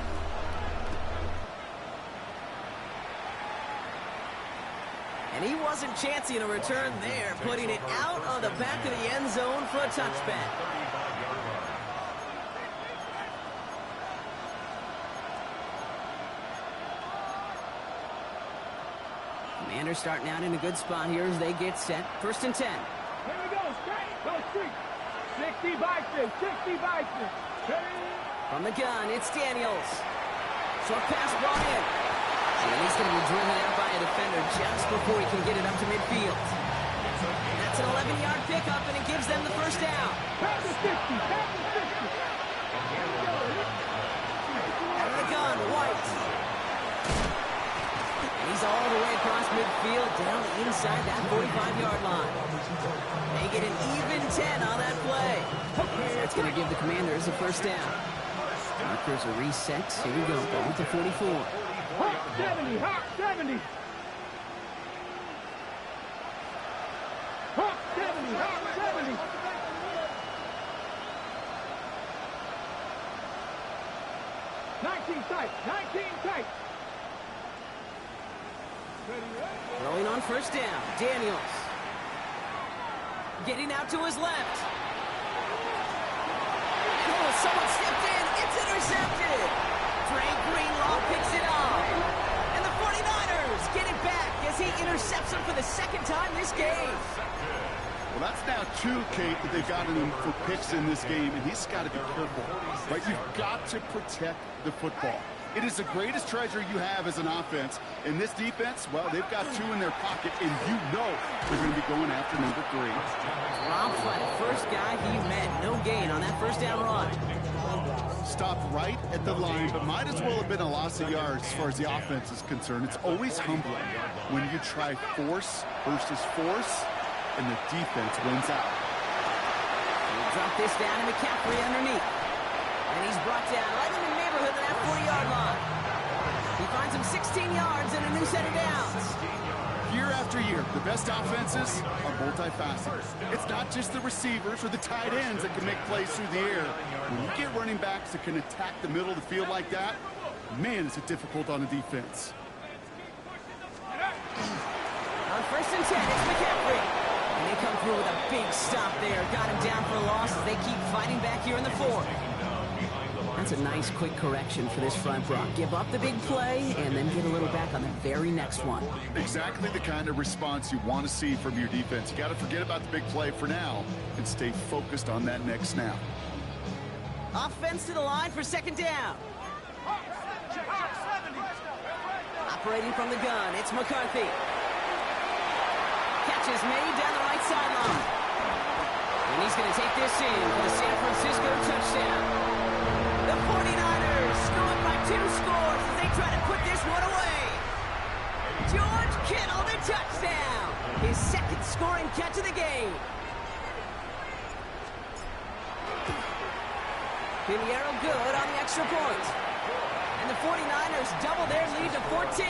[SPEAKER 1] And he wasn't chancing a return there, putting it out on the back of the end zone for a touchback. Commanders starting out in a good spot here as they get set. 1st and 10.
[SPEAKER 3] Here we go, straight. Go street. 60 Bison, 60 Bison.
[SPEAKER 1] From the gun, it's Daniels. Short pass brought in. And he's going to be driven out by a defender just before he can get it up to midfield. That's an 11-yard pickup, and it gives them the first down.
[SPEAKER 3] Pass the 60, pass the 60.
[SPEAKER 1] Out of the gun, White. And he's all the way across midfield, down inside that 45-yard line. They get an even 10 on that play. That's going to give the Commanders a first down. Markers are reset. Here we go. Ball with the 44.
[SPEAKER 3] Hot 70, hot 70. Hot 70, hot 70. Tight, 19 tight.
[SPEAKER 1] Throwing on first down. Daniels. Getting out to his left. Oh, someone stepped in. It's intercepted. Frank Greenlaw picks it up. And the 49ers get it back as he intercepts him for the second time this game.
[SPEAKER 4] Well, that's now 2, Kate, that they've gotten him for picks in this game, and he's got to be careful. Right? You've got to protect the football. It is the greatest treasure you have as an offense. In this defense, well, they've got 2 in their pocket, and you know they're going to be going after number 3.
[SPEAKER 1] Robbed by the first guy he met. No gain on that first down run.
[SPEAKER 4] Stopped right at the line, but might as well have been a loss of yards as far as the offense is concerned. It's always humbling when you try force versus force, and the defense wins out.
[SPEAKER 1] He'll drop this down to McCaffrey underneath. And he's brought down right in the neighborhood of that 40-yard line. He finds him 16 yards and a new set of downs.
[SPEAKER 4] Year after year, the best offenses are multifaceted. It's not just the receivers or the tight ends that can make plays through the air. When you get running backs that can attack the middle of the field like that, man, is it difficult on the defense.
[SPEAKER 1] On 1st and 10, it's McCaffrey. And they come through with a big stop there. Got him down for a loss as they keep fighting back here in the 4th. That's a nice quick correction for this front row. Give up the big play and then get a little back on the very next one.
[SPEAKER 4] Exactly the kind of response you want to see from your defense. You got to forget about the big play for now and stay focused on that next snap.
[SPEAKER 1] Offense to the line for 2nd down. Operating from the gun, it's McCarthy. Catch is made down the right sideline. And he's going to take this in for the San Francisco touchdown. The 49ers screw it by 2 scores as they try to put this one away. George Kittle, the touchdown. His 2nd scoring catch of the game. Pinheiro good on the extra point. And the 49ers double their lead to 14.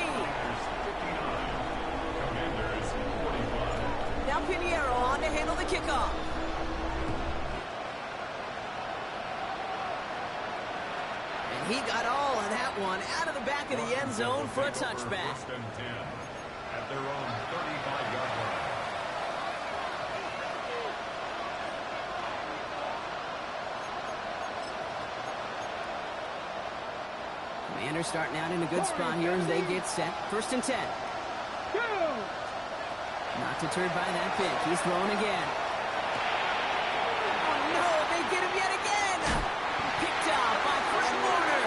[SPEAKER 1] Now Pinheiro on to handle the kickoff. And he got all of that one out of the back of the end zone for a touchback.
[SPEAKER 2] 1st and 10 at their own 35-yard line.
[SPEAKER 1] Commanders starting out in a good spot here as they get set. 1st and 10. Not deterred by that pick. He's throwing again. Oh, no, they get him yet again. Picked off by Fred Warner.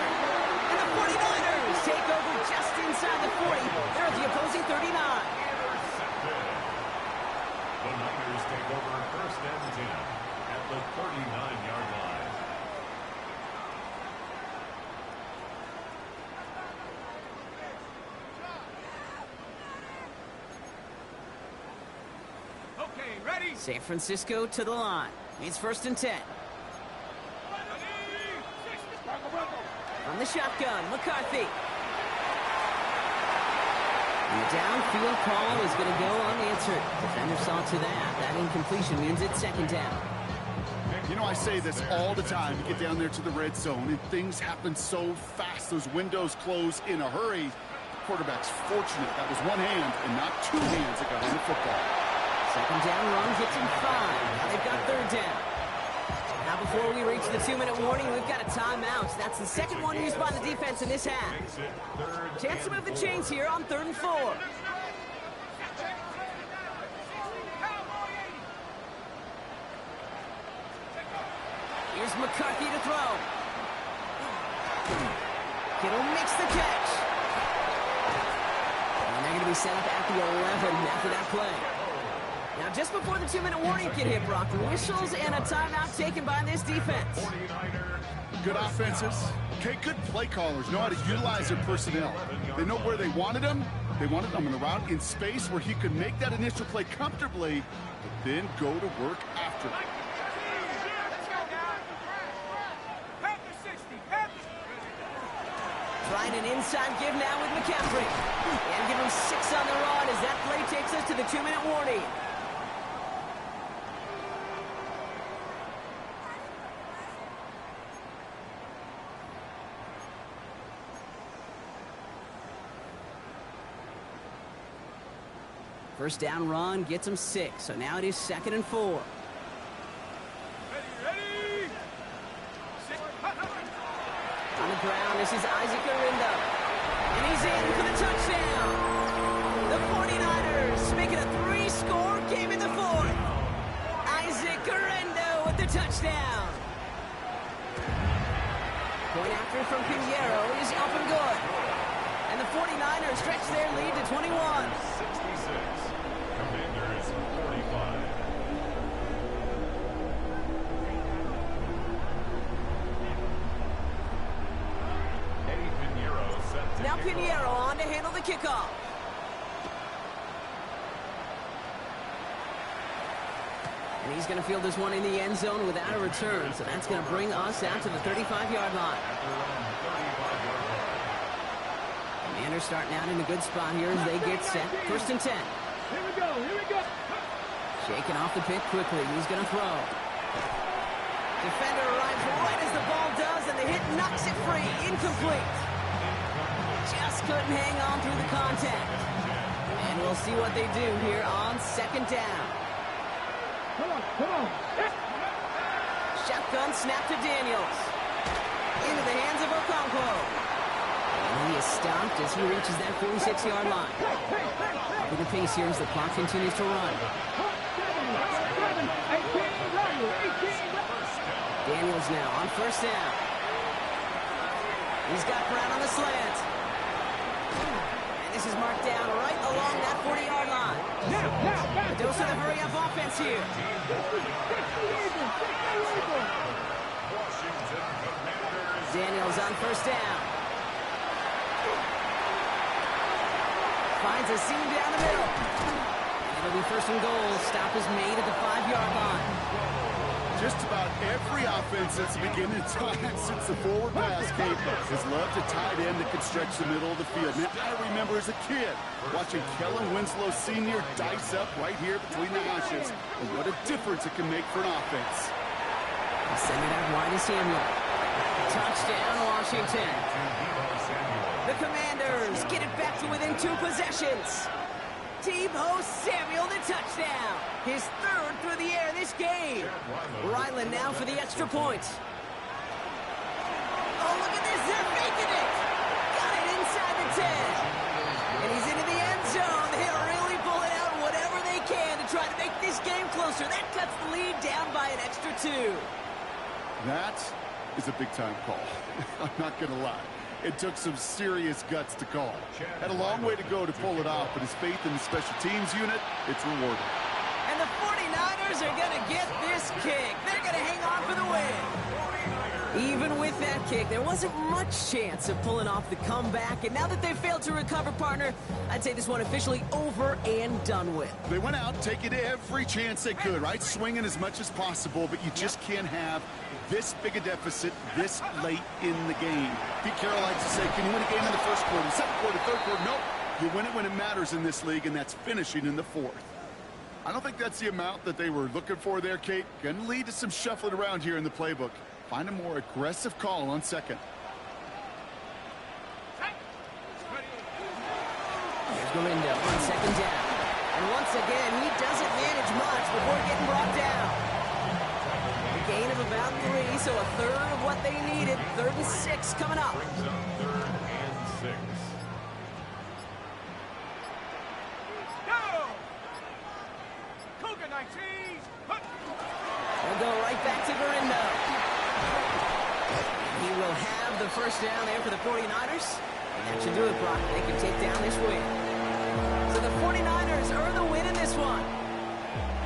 [SPEAKER 1] And the 49ers take over just inside the 40. They're at the opposing 39.
[SPEAKER 2] The Niners take over 1st and 10 at the 39-yard line.
[SPEAKER 1] San Francisco to the line. It's 1st and 10. From the shotgun, McCarthy. And the downfield call is going to go unanswered. Defender saw to that. That incompletion means it's 2nd down.
[SPEAKER 4] You know, I say this all the time. You get down there to the red zone, and things happen so fast. Those windows close in a hurry. quarterback's fortunate that was one hand and not two hands that got on the football.
[SPEAKER 1] Second down run gets him 5. Now they've got third down. Now before we reach the 2-minute warning, we've got a timeout. That's the second one used by the defense in this half. Chance to move the chains here on 3rd and 4. Here's McCarthy to throw. Kittle makes the catch. And they're going to be set up at the 11 after that play. Now, just before the 2-minute warning get hit, Brock, whistles and a timeout taken by this defense.
[SPEAKER 4] Good offenses. Okay, good play callers know how to utilize their personnel. They know where they wanted him. They wanted him in a route in space where he could make that initial play comfortably, but then go to work after it.
[SPEAKER 1] Trying an inside give now with McCaffrey. And give him 6 on the run as that play takes us to the 2-minute warning. First down run gets him 6, so now it is 2nd and 4. On the ground, this is Isaac Orindo. And he's in for the touchdown. The 49ers make it a 3-score game in the 4th. Isaac Orindo with the touchdown. Point after from Pinheiro is up and good. And the 49ers stretch their lead to 21.
[SPEAKER 2] 66. Commanders 45.
[SPEAKER 1] Now Pinheiro on to handle the kickoff. And he's going to field this one in the end zone without a return. So that's going to bring us out to the 35-yard line. Commanders starting out in a good spot here as they get set. 1st and 10.
[SPEAKER 3] Here we go, here we go.
[SPEAKER 1] Shaking off the pick quickly. He's going to throw. Defender arrives right as the ball does, and the hit knocks it free. Incomplete. Just couldn't hang on through the contact. And we'll see what they do here on 2nd down.
[SPEAKER 3] Come on, come on.
[SPEAKER 1] Shotgun snap to Daniels. Into the hands of Okonkwo. And he is stopped as he reaches that 46-yard line. Up the pace here as the clock continues to run.
[SPEAKER 3] 18.
[SPEAKER 1] Daniels now on 1st down. He's got Brown on the slant. And this is marked down right along that 40-yard line. A dose of the hurry-up offense here. Daniels on 1st down. Finds a seam down the middle. And it'll be 1st and goal. Stop is made at the 5-yard line.
[SPEAKER 4] Just about every offense that's beginning time since the forward pass game has loved a tight end that could stretch the middle of the field. Now, I remember as a kid watching Kellen Winslow Sr. dice up right here between the hashes. And what a difference it can make for an offense.
[SPEAKER 1] Send it out wide to Samuel. Touchdown, Washington. The Commanders get it back to within 2 possessions. Deebo Samuel, the touchdown. His 3rd through the air this game. Ryland now for the extra point. Oh, look at this. They're making it. Got it inside the 10. And he's into the end zone. They're really pulling out whatever they can to try to make this game closer. That cuts the lead down by an extra 2.
[SPEAKER 4] That is a big-time call. I'm not going to lie. It took some serious guts to call. Had a long way to go to pull it off, but his faith in the special teams unit, it's rewarding.
[SPEAKER 1] And the 49ers are going to get this kick. They're going to hang on for the win. Even with that kick, there wasn't much chance of pulling off the comeback. And now that they've failed to recover, partner, I'd say this one officially over and done with.
[SPEAKER 4] They went out taking every chance they could, right? Swinging as much as possible, but you just can't have this big a deficit this late in the game. Pete Carroll likes to say, can you win a game in the 1st quarter, 2nd quarter, 3rd quarter? Nope. You win it when it matters in this league, and that's finishing in the 4th. I don't think that's the amount that they were looking for there, Kate. Going to lead to some shuffling around here in the playbook. Find a more aggressive call on 2nd.
[SPEAKER 1] Here's Galindo on second down. And once again, he doesn't manage much before getting brought down. A gain of about 3, so a third of what they needed. 3rd and 6 coming up.
[SPEAKER 2] Brings up 3rd and 6.
[SPEAKER 3] Go! Cougar 19.
[SPEAKER 1] They'll go right back to Galindo. He will have the first down there for the 49ers. And that should do it, Brock. They can take down this win. So the 49ers earn the win in this one.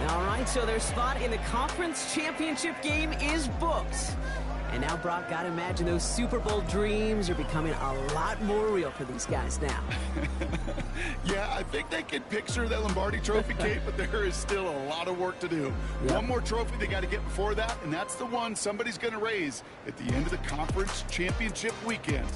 [SPEAKER 1] All right, so their spot in the conference championship game is booked. And now, Brock, gotta imagine those Super Bowl dreams are becoming a lot more real for these guys now.
[SPEAKER 4] Yeah, I think they can picture that Lombardi Trophy, Kate, but there is still a lot of work to do. Yep. One more trophy they got to get before that, and that's the one somebody's going to raise at the end of the conference championship weekend.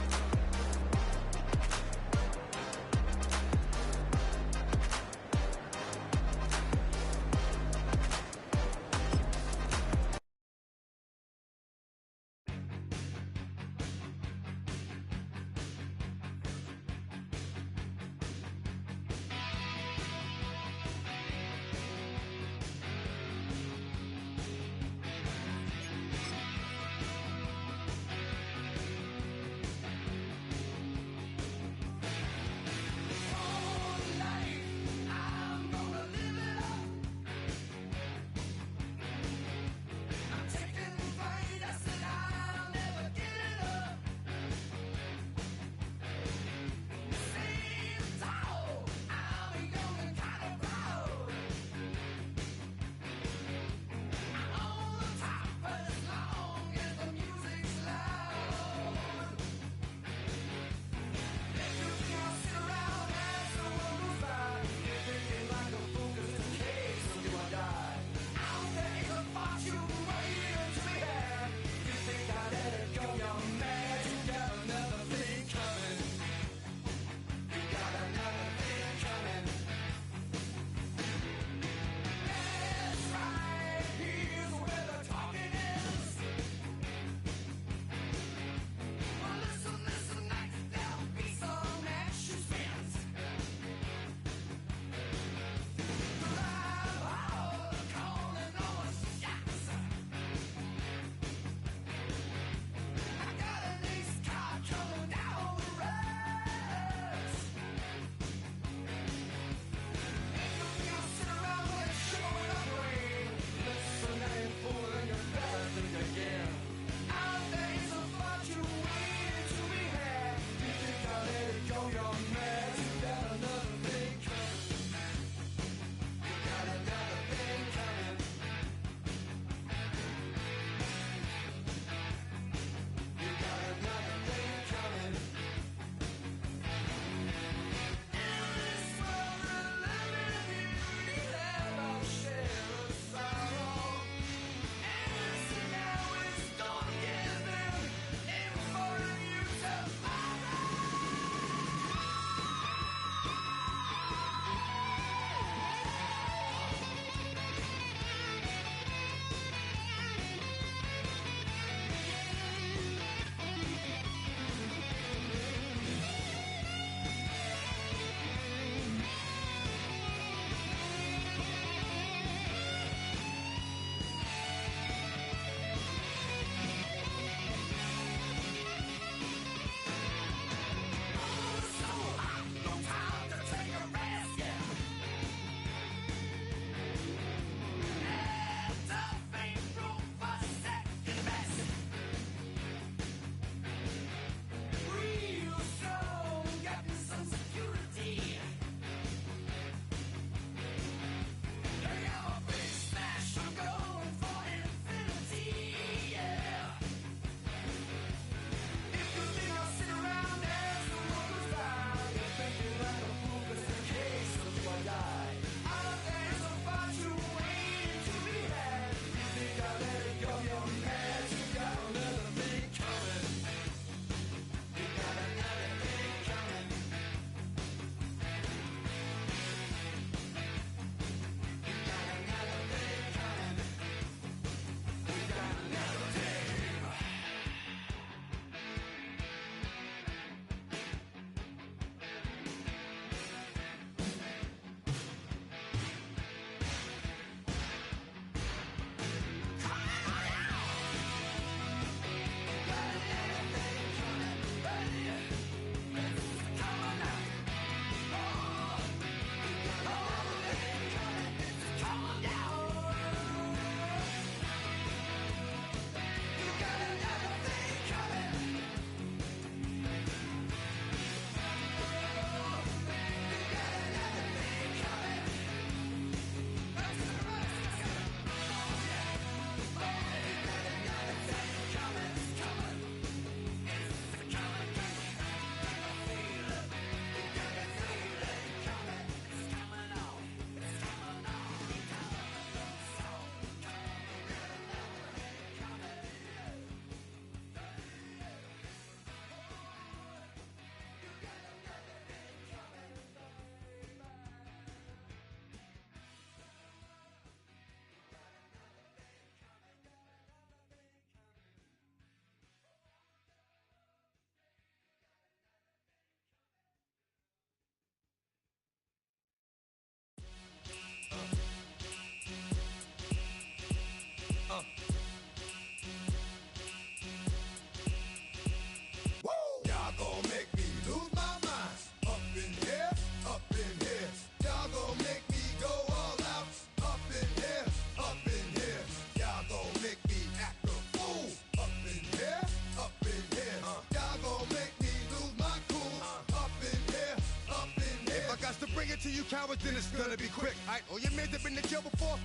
[SPEAKER 5] cowards, then it's gonna be quick. Alright, all your mans have been to jail before?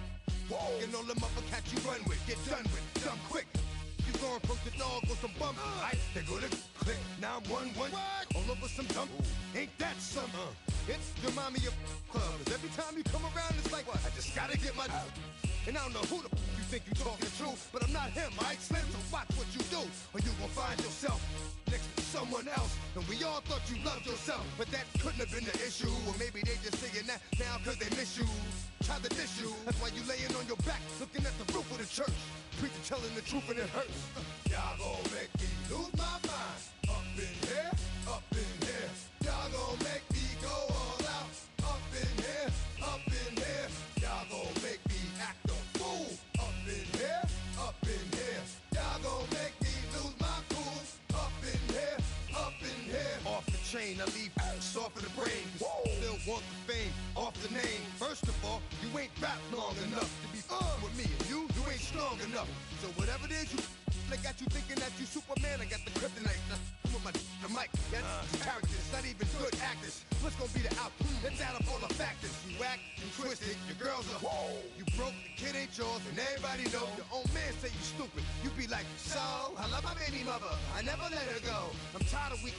[SPEAKER 5] Whoa. And all them other cats you run with, get done with, dumb quick. You gon' approach the dog with some bump. Alright, they go to click. 911. All over some dump. Ain't that some? It's the mommy of clubs. Every time you come around, it's like, what? I just gotta get my. And I don't know who the you think you talking to, but I'm not him, alright, Slim? So watch what you do, or you gon' find yourself next to someone else. And we all thought you loved yourself, but that couldn't have been the issue. Or maybe they just saying that now cause they miss you. Try to diss you. That's why you laying on your back, looking at the roof of the church. Preacher telling the truth and it hurts. Y'all gon' make me lose my mind. Up in here, up in here. Y'all gon' make me go all out. Up in here, up in here. Y'all gon' make me act a fool. Up in here, up in here. Y'all gon' make me lose my cool. Up in here, up in here. Off the chain, I leave soft in the brain. Still want the fame, off the name. First of all, you ain't rap long enough to be with me. And you ain't strong enough. So whatever it is you I got you thinking that you Superman. I got the kryptonite. With the mic, that's characters, not even good actors. What's gonna be the outcome? Let's add up all the factors. You act, you twisted, your girls are you broke, the kid ain't yours, and everybody know. Your own man say you stupid. You be like, so, I love my baby mother, I never let her go. I'm tired of weak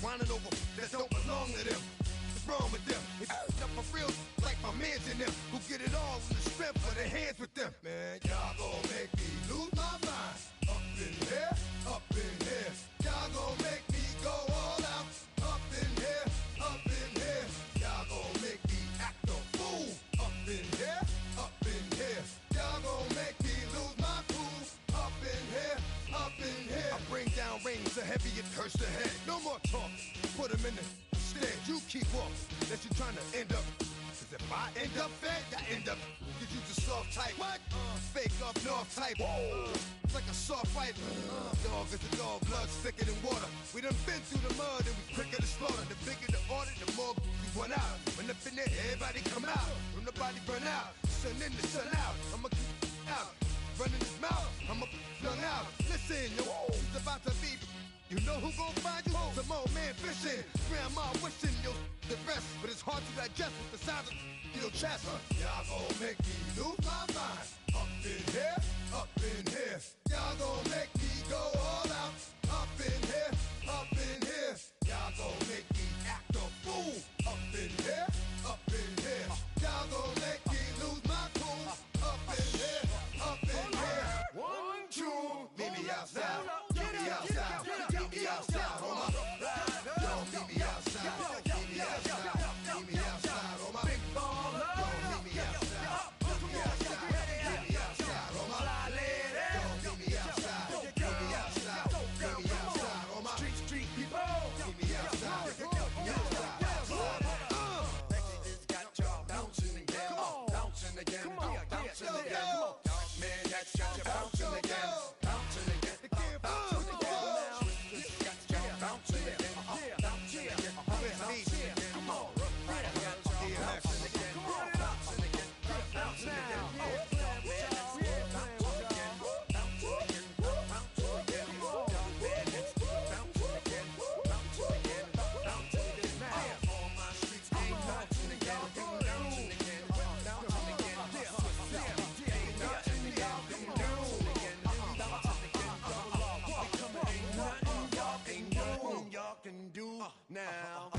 [SPEAKER 5] whining over that don't belong to them. What's wrong with them? It's up for real, like my mans in them, who get it all in the strength of their hands with them. Man, y'all gon' make me lose my mind. Up in here, up in here. Y'all gon' make me go all out. Up in here, up in here. Y'all gon' make me act a fool. Up in here, up in here. Y'all gon' make me lose my cool. Up in here, up in here. I bring down rain so heavy it hurts the head. No more talk, put him in the stead. You keep off, that you tryna end up. Cause if I end up fed, I end up. Cause you the soft type. What? Fake up north type. It's like a soft fight. Dog is a dog, blood thicker than water. We done been through the mud and we quicker to slaughter. The bigger the order, the more we run out. When up in there, everybody come out. When the body burn out, sun in the sun out. I'ma keep out, running his mouth. I'ma flung out. Listen, yo, it's about to be. You know who gon' find you? Some old man fishing. Grandma wishing you the best, but it's hard to digest with the sound of your chest. Y'all gon' make me lose my mind. Up in here, up in here. Y'all gon' make me go all out. Up in here, up in here. Y'all gon' make me act a fool. Up in here, up in here. Y'all gon' make me lose my cool. Up in here, up in here. 1, 2, meet me outside. Meet me outside. Meet me outside, on my yo, meet me outside. Meet me outside. Meet me outside, on my big baller. Yo, meet me outside. Meet me outside. Meet me outside, on my fly lady. Yo, meet me outside. Meet me outside. Meet me outside, on my street people. Meet me outside. Meet me outside. Texas got y'all bouncing again, bouncing again, bouncing again. Man, that's got you bouncing again, bouncing again, bouncing again. Can do now.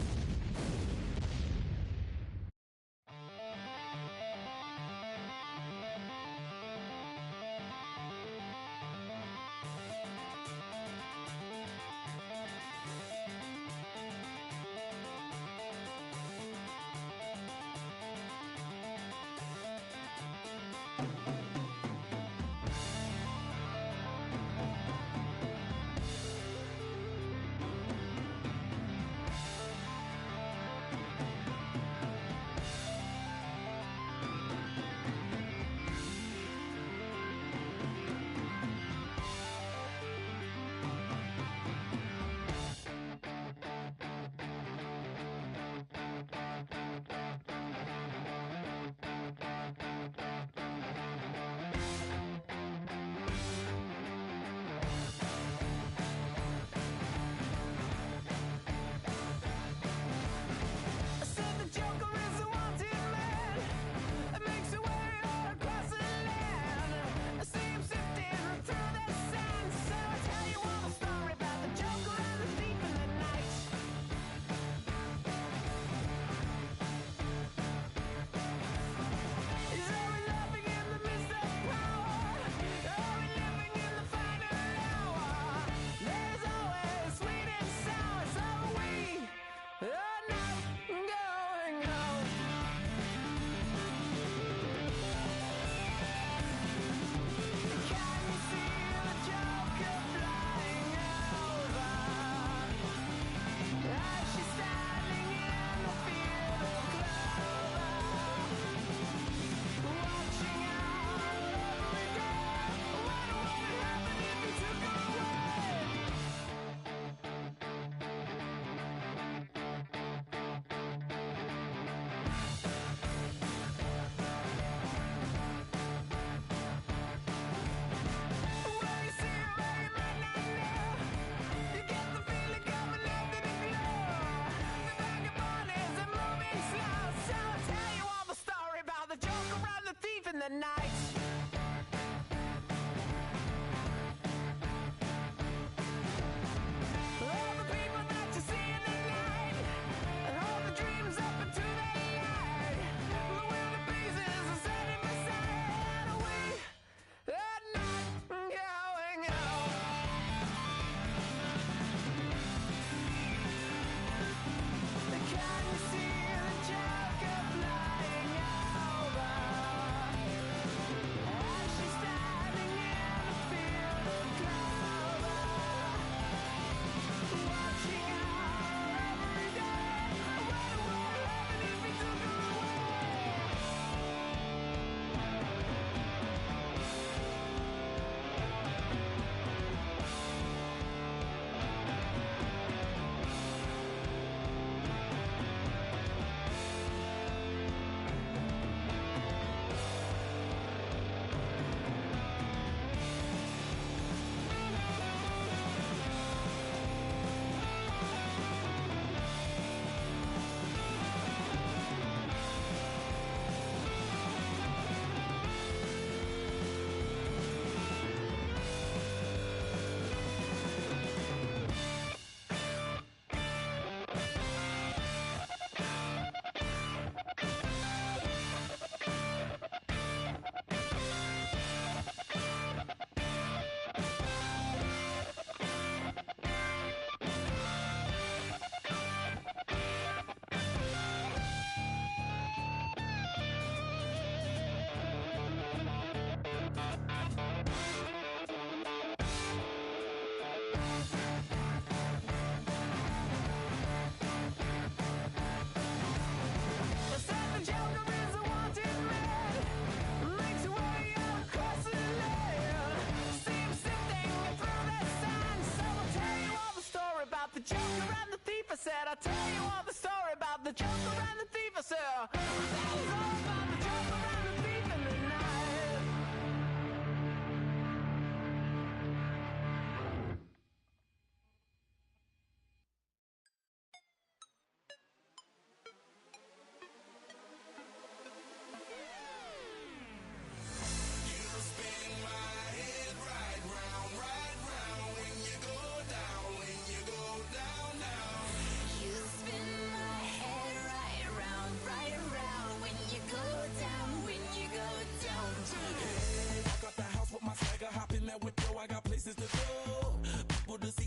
[SPEAKER 6] I said, I'll tell you all the story about the joker and the thief. I said, that was all about the joker and the thief in the night.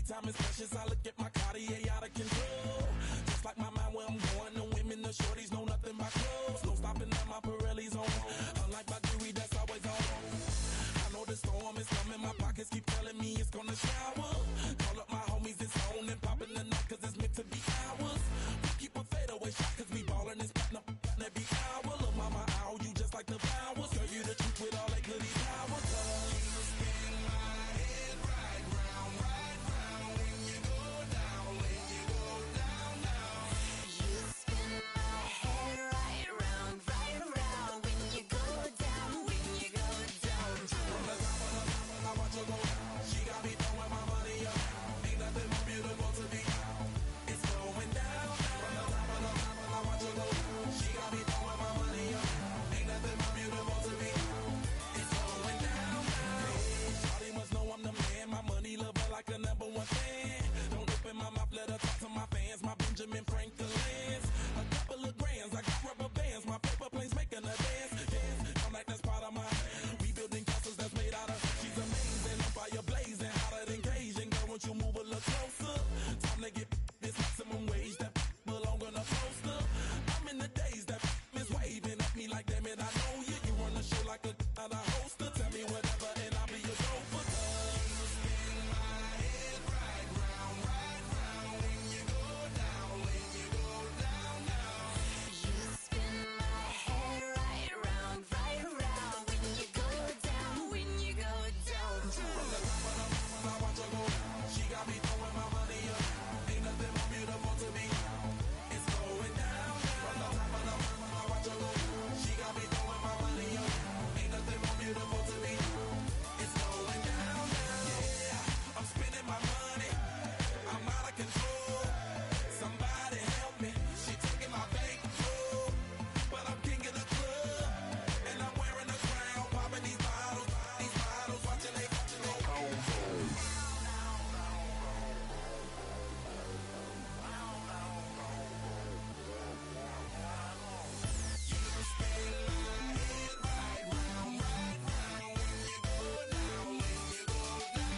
[SPEAKER 7] Time is precious, I look at my Cartier out of control. Just like my mind where I'm going, the women, the shorties know nothing but clothes. No stopping at my Pirelli's on. Unlike my jewelry that's always on. I know the storm is coming, my pockets keep telling me it's gonna shower. Call up my homies, it's on and popping the night cause it's meant to be ours. We keep a fadeaway shot cause we ballin' and spotting up every hour. Look mama, I owe you just like the flowers. Girl, you the truth with all that goody power. You spin my head right round, right round. When you go down, when you go down, down.
[SPEAKER 8] You spin my head right round, right around. When you go down, when you go down.
[SPEAKER 7] From the top of the mountain, I watch her go down. She got me throwing my money up. Ain't nothing more beautiful to be. It's going down. From the top of the mountain, I watch her go down. She got me throwing my money up. Ain't nothing more beautiful to be. It's going down. Shawty must know I'm the man. My money lover like a number one fan. Don't open my mouth, let her talk to my fans. My Benjamin Franklin's. A couple of grands, I got rubber bands. My paper planes making a dance. Dance. I'm like that's part of my. We building castles that's made out of. She's amazing, on fire blazing, hotter than Cajun. Girl, won't you move a little closer? Time to get this maximum wage that belong on a poster. I'm in the days that is waving at me like damn it, I know you. You run the show like a hoster. Tell me whatever and I'll be your gopher. You spin my head right round, right round. When you go down, when you go down, down.
[SPEAKER 8] You spin my head right round, right around. When you go down, when you go down.
[SPEAKER 7] From the top of the mountain, I watch her go down. She got me throwing my money up. Ain't nothing more beautiful to me. It's going down. From the top of the mountain, I watch her go down. She got me throwing my money up. Ain't nothing more beautiful to me. It's going down. Yeah, I'm spending my money. I'm out of control. Somebody help me. She taking my bankroll, but I'm king of the club, and I'm wearing a crown, popping these bottles, watching they
[SPEAKER 8] You spin my head right round, right around. When you go down, when you go down.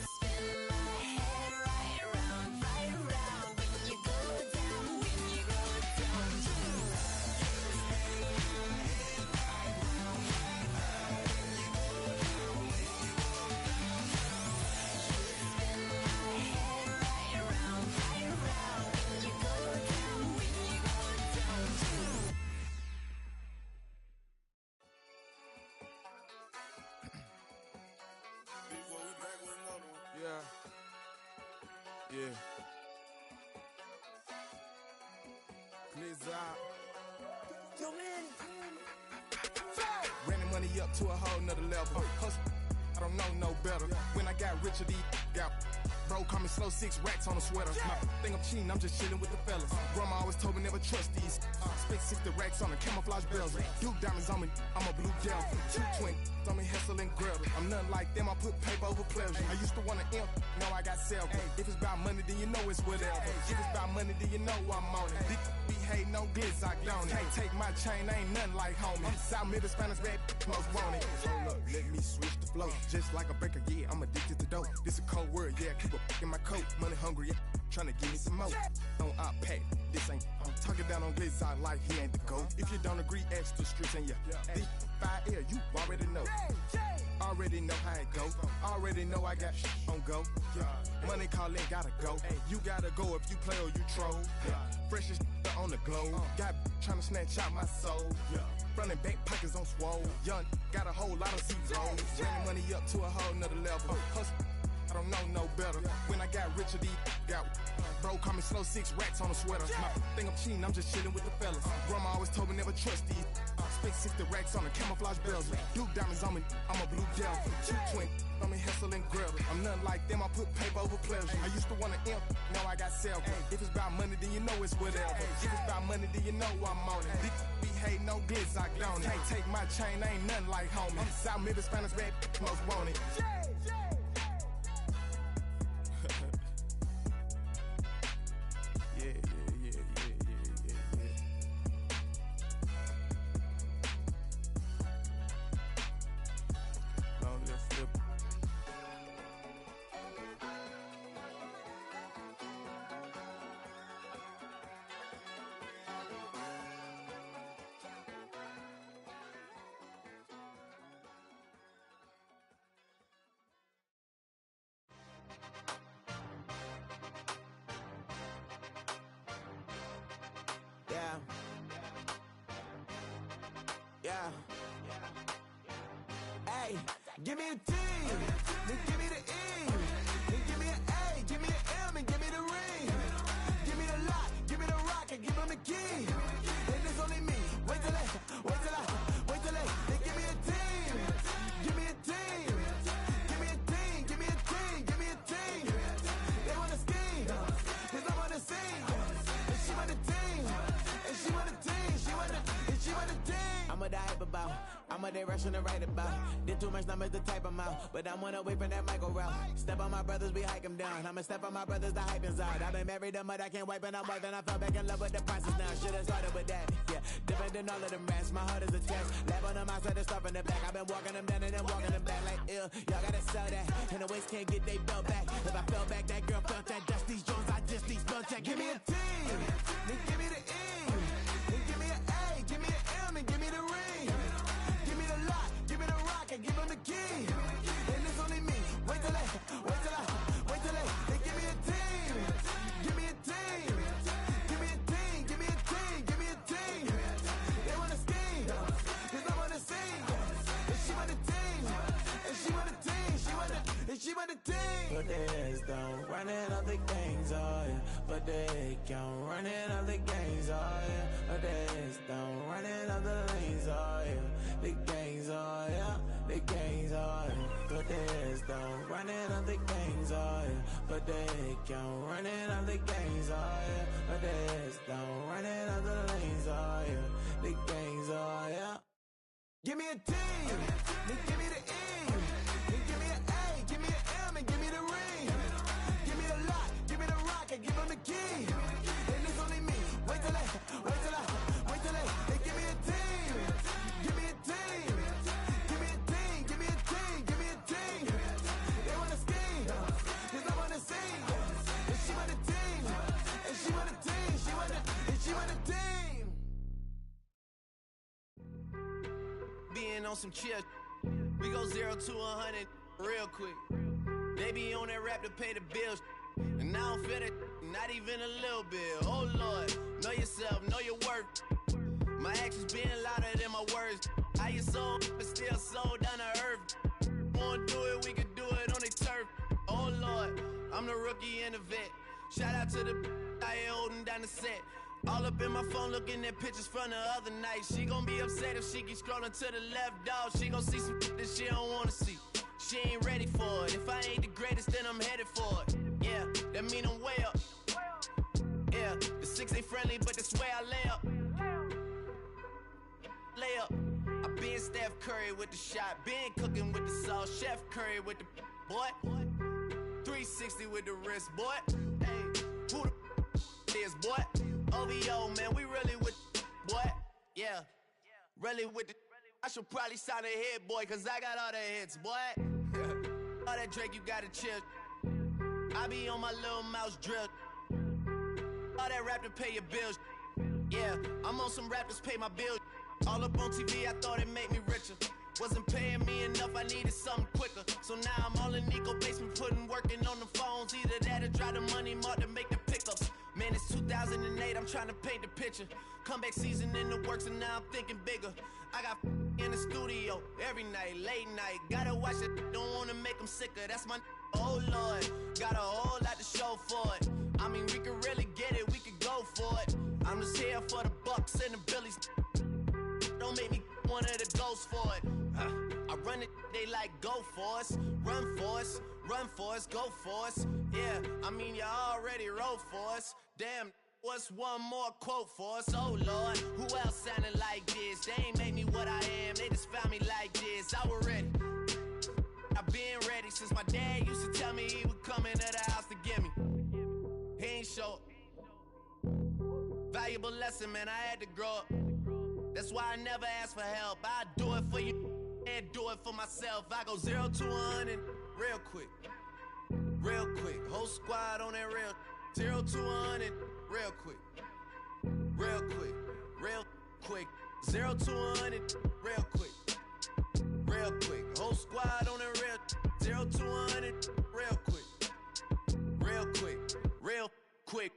[SPEAKER 8] Spin my head right round, right around. When you go down, when you go down.
[SPEAKER 7] Yeah. Yeah. Blizzard.
[SPEAKER 6] Yo, man.
[SPEAKER 7] Running money up to a whole nother level. Hustle, I don't know no better. When I got richer, these got bro, call me slow 6 racks on a sweater. My think I'm cheating, I'm just chilling with the fellas. Grandma always told me never trust these. Spent 60 racks on a camouflage bells. Duke diamonds on me, I'm a blue gel. 220 on me, Hessel and Gretel. I'm nothing like them, I put paper over pleasure. I used to want to imp, now I got several. If it's about money, then you know it's whatever. If it's about money, then you know I'm on it. Be hating no glitz, I don't. Can't take my chain, ain't nothing like homie. South Middle Spanish bad, most want it. Hold up, let me switch the flow. Just like a baker, yeah, I'm addicted to dope. This a cold word, yeah, keep a in my coat. Money hungry, yeah, tryna give me some more. On I pack, this ain't. I'm talking down on glitz, I like he ain't the goat. If you don't agree, ask the streets and yeah. This 5 air, you already know. Already know how it go. Already know I got shit on go. Money calling, gotta go. You gotta go if you play or you troll. Freshest on the globe. Got tryna snatch out my soul. Running back pockets on swole. Young, got a whole lot of zeros. Running money up to a whole nother level. Hustle, I don't know no better. When I got richer, these got Bro, call me slow 6 racks on a sweater. My thing I'm cheating, I'm just chilling with the fellas. Grandma always told me never trust these. Spent 60 racks on a camouflage bells. Duke diamonds on me, I'm a blue devil. Two twin on me, Hessel and Gretel. I'm nothing like them, I put paper over pleasure. I used to want to imp, now I got self. If it's about money, then you know it's whatever. If it's about money, then you know I'm on it. Big be hate, no glitz, I don't it. Can't take my chain, ain't nothing like homie. South Memphis, Spanish, red, most want it.
[SPEAKER 6] Yeah. Hey, give me a T, then give me the E, then give me an A, give me an M, and give me the ring. Give me the lock, give me the rock, and give him the key. And it's only me. Wait till they give me a team. Give me a team. Give me a team. Give me a team. Give me a team. They wanna scheme, 'cause I'm on the scene. And she want the team. And she want the team. She want the team. I'm a die about. I'm a day rushing to write about. Did too much numbers to type them out. But I'm one away from that micro route. Step on my brothers, we hike them down. I'ma step on my brothers, the hype is out. I've been married them, but I can't wipe and I'm wiping. I fell back in love with the process now. Should've started with that. Yeah, different than all of them rats. My heart is a test. Lab on them outside, the stuff in the back. I've been walking them down and then walking them back like ill. Y'all gotta sell that. And the waist can't get they belt back. If I fell back, that girl felt that. Dust these Jones, I just need spell check. Give me a T, then give me the E, then give me an A, give me an M, and give me the ring. Give me the lock, give me the rock, and give him the key. And it's only me. Wait till they give me a team. Give me a team. Give me a team. Give me a team. Give me a team. They wanna scheme, 'cause I'm on the scene. And she want the team. And she want the team. She want the team. Put their heads down, running up the gangs, oh yeah. But they count, running up the gangs, oh yeah. Put their heads down, running up the lanes, oh yeah. The gangs, oh yeah. The gangs, oh yeah. Put their heads down, running up the gangs, oh yeah. But they count, running up the gangs, oh yeah. Put their heads down, running up the lanes, oh yeah. The gangs, oh yeah. Give me a T, then give me the E, then give me an A, give me an M, and give me the ring. Give me the lock, give me the rock, and give him the key. And it's only me. Wait till they give me a team. Give me a team. Give me a team. Give me a team. Give me a team. They wanna scheme, 'cause I'm on the scene. And she want the team. And she want the team. She want the team. Being on some chill, we go 0 to 100 real quick. They be on that rap to pay the bills, and I don't feel it, not even a little bit. Oh Lord, know yourself, know your worth. My actions being louder than my words. I your soul, but still sold down to earth. Wanna do it, we can do it on the turf. Oh Lord, I'm the rookie and the vet. Shout out to the I ain't holding down the set. All up in my phone looking at pictures from the other night. She gon' be upset if she keep scrolling to the left, dog. She gon' see some that she don't wanna see. She ain't ready for it. If I ain't the greatest, then I'm headed for it. Yeah, that mean I'm way up. Yeah, the 6 ain't friendly, but that's where I lay up. Lay up. I been Steph Curry with the shot. Been cooking with the sauce. Chef Curry with the boy. 360 with the wrist, boy. Hey, who the is, boy? OVO, man, we really with boy. Yeah, really with the. I should probably sign a hit, boy, 'cause I got all the hits, boy. All that Drake, you gotta chill. I be on my little mouse drill. All that rap to pay your bills. Yeah, I'm on some rap to pay my bills. All up on TV, I thought it made me richer. Wasn't paying me enough, I needed something quicker. So now I'm all in Nico basement, working on the phones. Either that or drive the money mark to make the pickups. Man, it's 2008, I'm trying to paint the picture. Comeback season in the works and now I'm thinking bigger. I got in the studio every night, late night. Gotta watch it, don't wanna make them sicker. That's my oh Lord, got a whole lot to show for it. I mean, we could
[SPEAKER 9] I'm just here for the Bucks and the Billies. Don't make me one of the ghosts for it. I run it, they like go for us, run for us, run for us, go for us. Yeah, I mean you already wrote for us. Damn, what's one more quote for us? Oh Lord, who else sounded like this? They ain't made me what I am, they just found me like this. I was ready. I've been ready since my dad used to tell me he would come into the house to get me. He ain't show up. Valuable lesson, man, I had to grow up. That's why I never ask for help. I do it for you and do it for myself. I go 0 to 100 real quick. Real quick. Whole squad on that real. 0 to 100 real quick. Real quick. Real quick. 0 to 100 real quick. Real quick. Whole squad on that real. 0 to 100 real quick. Real quick. Real quick.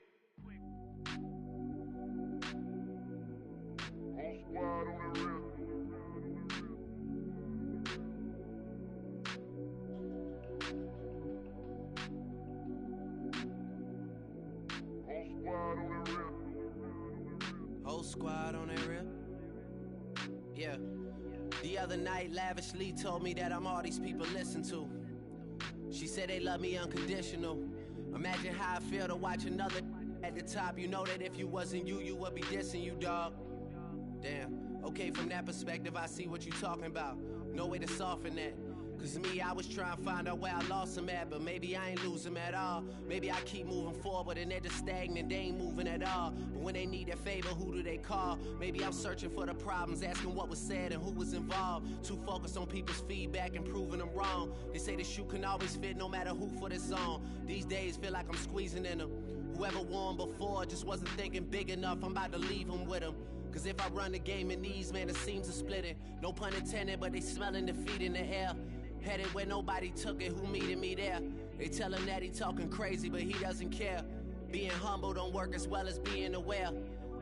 [SPEAKER 9] Whole squad on that real. Yeah. The other night, lavishly told me that I'm all these people listen to. She said they love me unconditional. Imagine how I feel to watch another at the top. You know that if you wasn't you, you would be dissing you, dog. Damn. Okay, from that perspective, I see what you talking about. No way to soften that. Cause me, I was trying to find out where I lost them at, but maybe I ain't lose them at all. Maybe I keep moving forward and they're just stagnant, they ain't moving at all. But when they need a favor, who do they call? Maybe I'm searching for the problems, asking what was said and who was involved. Too focused on people's feedback and proving them wrong. They say the shoe can always fit no matter who for the song. These days feel like I'm squeezing in them. Whoever won before just wasn't thinking big enough, I'm about to leave them with them. Cause if I run the game in these, man, the seams are splitting. No pun intended, but they smelling defeat in the air. Headed where nobody took it, who meeted me there? They tell him that he talking crazy, but he doesn't care. Being humble don't work as well as being aware.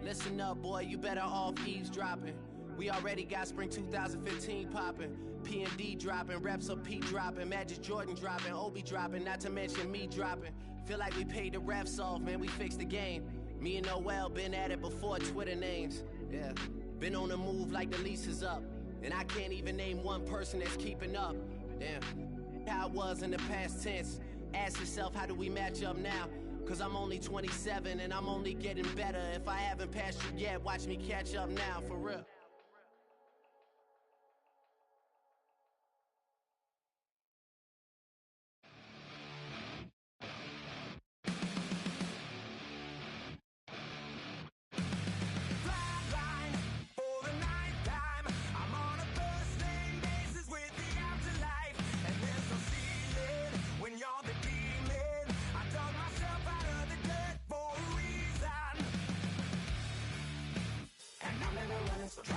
[SPEAKER 9] Listen up, boy, you better off eavesdropping. We already got spring 2015 popping. P&D dropping, reps of P dropping, Magic Jordan dropping, Obi dropping, not to mention me dropping. Feel like we paid the refs off, man, we fixed the game. Me and Noel been at it before Twitter names. Yeah, been on the move like the lease is up. And I can't even name one person that's keeping up. Damn, how it was in the past tense. Ask yourself, how do we match up now? Cause I'm only 27 and I'm only getting better. If I haven't passed you yet, watch me catch up now, for real.
[SPEAKER 6] So try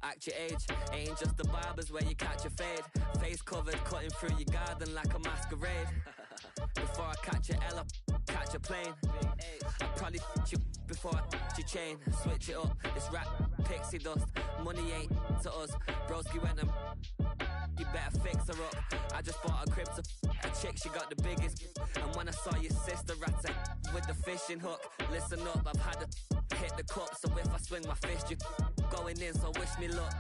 [SPEAKER 1] Act your age, ain't just the barbers where you catch a fade. Face covered, cutting through your garden like a masquerade. Before I catch a L, I catch a plane. I probably f*** you before I f*** your chain. Switch it up, it's rap, pixie dust. Money ain't to us. Broski went and you better fix her up. I just bought a crib to a chick, she got the biggest. And when I saw your sister at with the fishing hook, listen up, I've had to hit the cup. So if I swing my fist, you going in, so wish me luck.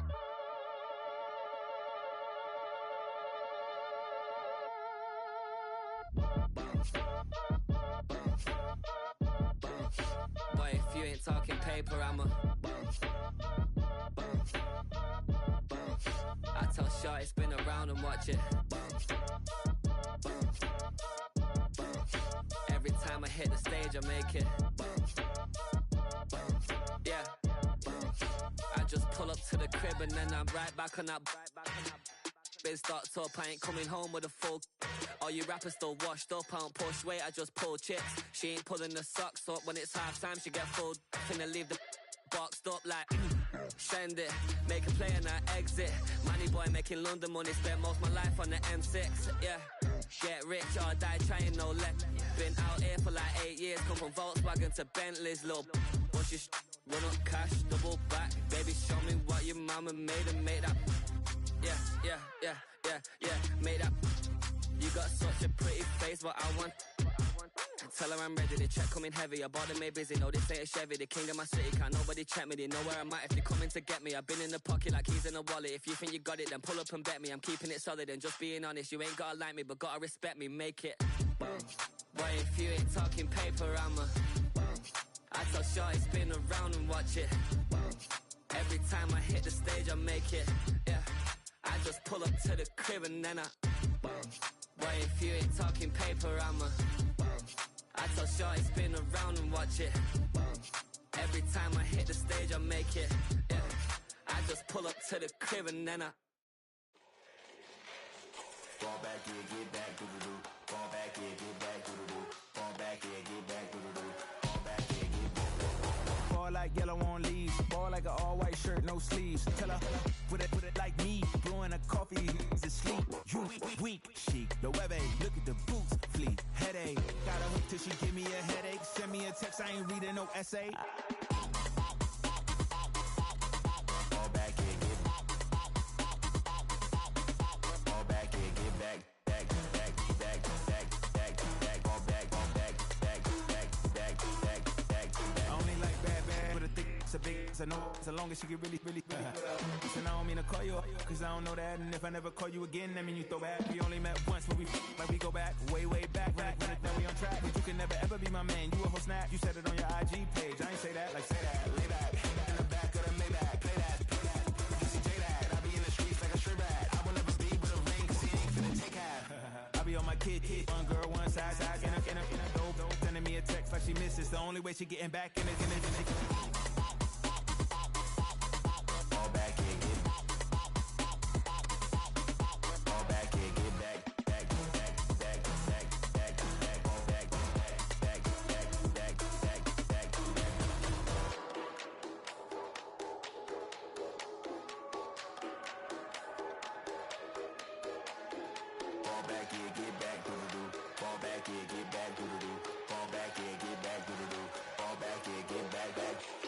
[SPEAKER 1] Boy, if you ain't talking paper, I'm a I tell Shorty spin around and watch it. Every time I hit the stage, I make it. Yeah. I just pull up to the crib and then I'm right back on that. Been stocked up, I ain't coming home with a full. All you rappers still washed up, I don't push weight, I just pull chips. She ain't pulling the socks up, when it's half time she get full. Finna leave the boxed up like send it, make a play and I exit. Money boy making London money, spent most of my life on the M6. Yeah, get rich or die trying, no let. Been out here for like 8 years, come from Volkswagen to Bentley's, little. Once you run up cash, double back. Baby, show me what your mama made and make that. Yeah, made that. You got such a pretty face, but I want. Tell her I'm ready, the check coming heavy. I bought them made busy, no, this ain't a Chevy. The king of my city, can't nobody check me. They know where I'm at if they coming to get me. I've been in the pocket like keys in a wallet. If you think you got it, then pull up and bet me. I'm keeping it solid and just being honest. You ain't gotta like me, but gotta respect me, make it. Boy, if you ain't talking paper, I'm a. I tell Shorty spin around and watch it. Every time I hit the stage, I make it. Yeah, I just pull up to the crib and then I. Boy, if you ain't talking paper, I'm a. I tell Shorty spin around and watch it. Every time I hit the stage, I make it. Yeah, I just pull up to the crib and then I.
[SPEAKER 10] Fall back here, get back, doo-doo-doo. Fall back here, get back, doo-doo-doo. Fall back here, get back, doo-doo-doo. Fall back here, get back.
[SPEAKER 11] Fall like yellow on leaves. Ball like an all-white shirt, no sleeves. Tell her, put it like me. Blowing a coffee, he's asleep. You weak, chic. The web look at the boots, fleet. Headache. Got a hook till she give me a headache. Send me a text, I ain't reading no essay.
[SPEAKER 10] Fall back here, get back. Fall back here, get back. Back. Fall back.
[SPEAKER 11] I only like bad, but a thick, it's a big, it's a no, so long as she can really. Listen, I don't mean to call you up, cause I don't know that. And if I never call you again, that mean you throw back. We only met once, but we go back, way back. When it now we on track, but you can never ever be my man. You a whole snap, you said it on your IG page. I ain't say that, like say that, lay back. In the back of the Maybach, play that. You see J that, I be in the streets like a strip rat. I will never be with a ring, cause he ain't finna take half. I be on my kid, one girl, one side, in a dope, sending me a text like she misses. The only way she getting back in it.
[SPEAKER 10] Fall back here, get back. Fall back here, get back. Fall back. Fall back here, get back, doo-doo-doo. Fall back here, get back, doo-doo-doo. Fall back here, get back, doo-doo-doo. Fall back here, get back.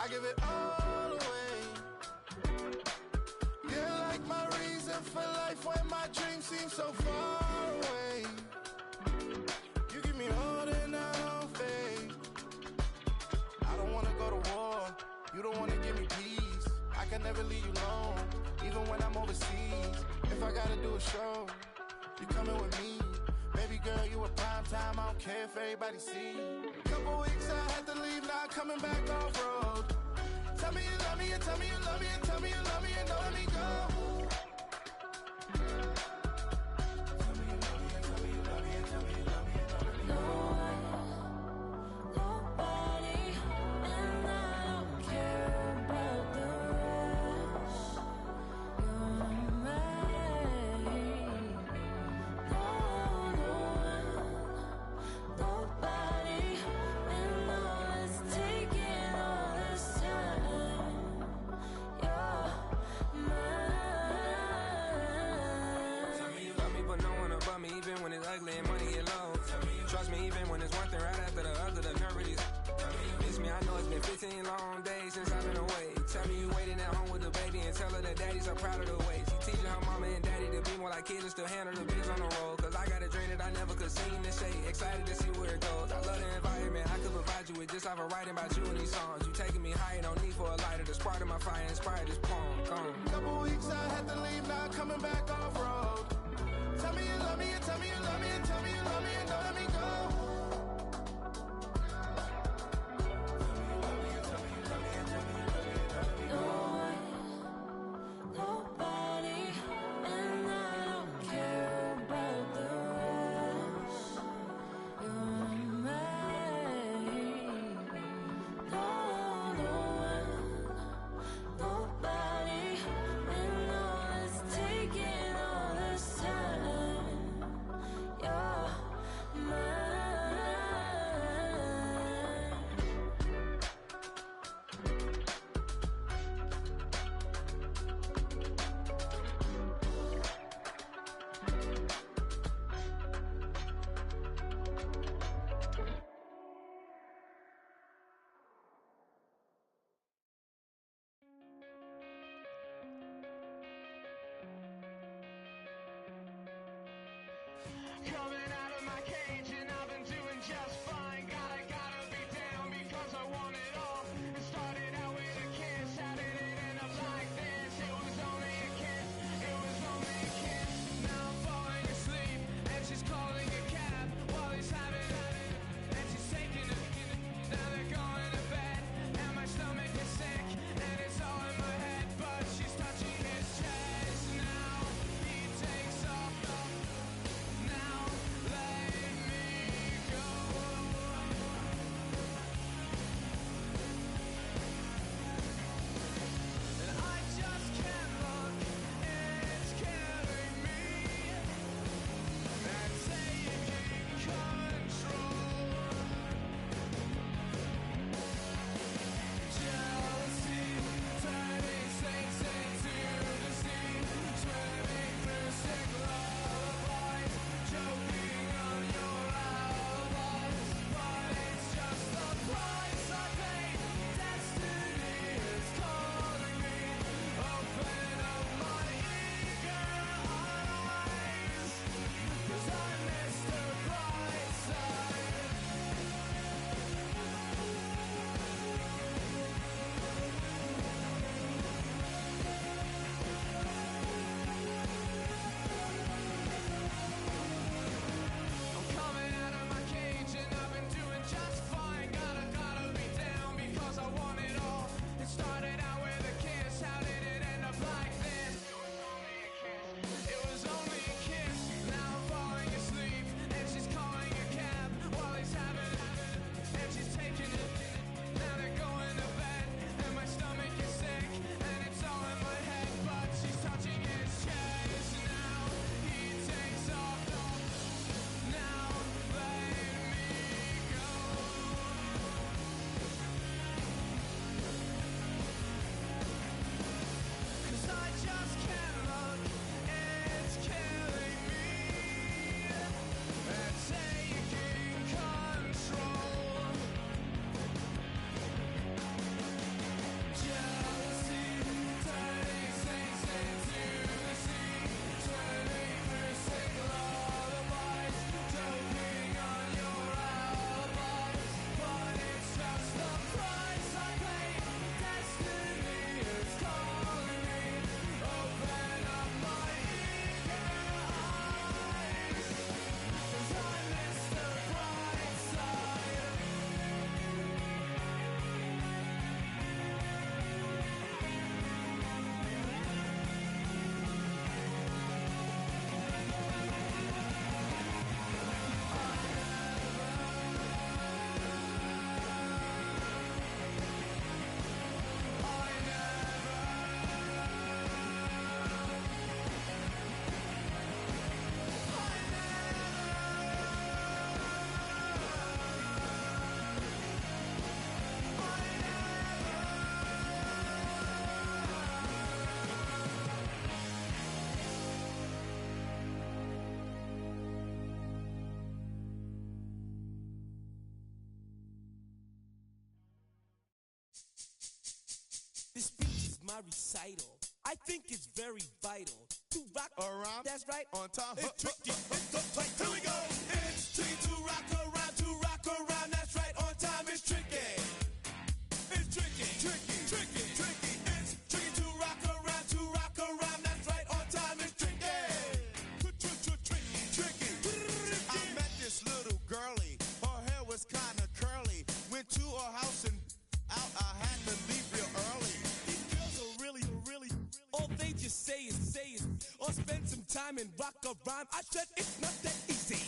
[SPEAKER 7] I give it all away. You're like my reason for life when my dreams seem so far away. You give me all that I don't fade. I don't wanna go to war. You don't wanna give me peace. I can never leave you alone, even when I'm overseas. If I gotta do a show, you coming with me. Baby girl, you a prime time. I don't care if everybody see. Couple weeks I had to leave, now coming back off road. Tell me you love me and tell me you love me and tell me you love me and don't let me go.
[SPEAKER 11] Trust me, even when it's one thing right after the other, the nerve really miss me. I know it's been 15 long days since I've been away. Tell me you waiting at home with the baby and tell her that daddy's so proud of the way. She teaching her mama and daddy to be more like kids and still handle the biz on the road. Cause I got a dream that I never could sing and say. Excited to see where it goes. I love the environment. I could provide you with just like a writing about you in these songs. You taking me higher, no need for a lighter. The spark of my fire inspired this poem. Gone.
[SPEAKER 7] Couple weeks I had to leave, now coming back off road. Tell me you love me and tell me you love me and tell me you love me and don't let me go.
[SPEAKER 8] Mine.
[SPEAKER 12] my recital. I think it's very vital to rock
[SPEAKER 5] around.
[SPEAKER 12] That's right.
[SPEAKER 5] On time.
[SPEAKER 12] It's tricky. It's so tight.
[SPEAKER 5] Here we go. It's tricky to rock around. That's right. On time. It's tricky. It's tricky. Tricky. Tricky. Tricky. It's tricky to rock around. That's right. On time. It's tricky. Tricky. Tricky. I met this little girlie. Her hair was kind of curly. Went to her house and out. I had to leave real early.
[SPEAKER 12] These girls are really, all they just say is, or spend some time and rock a rhyme. I said it's not that easy.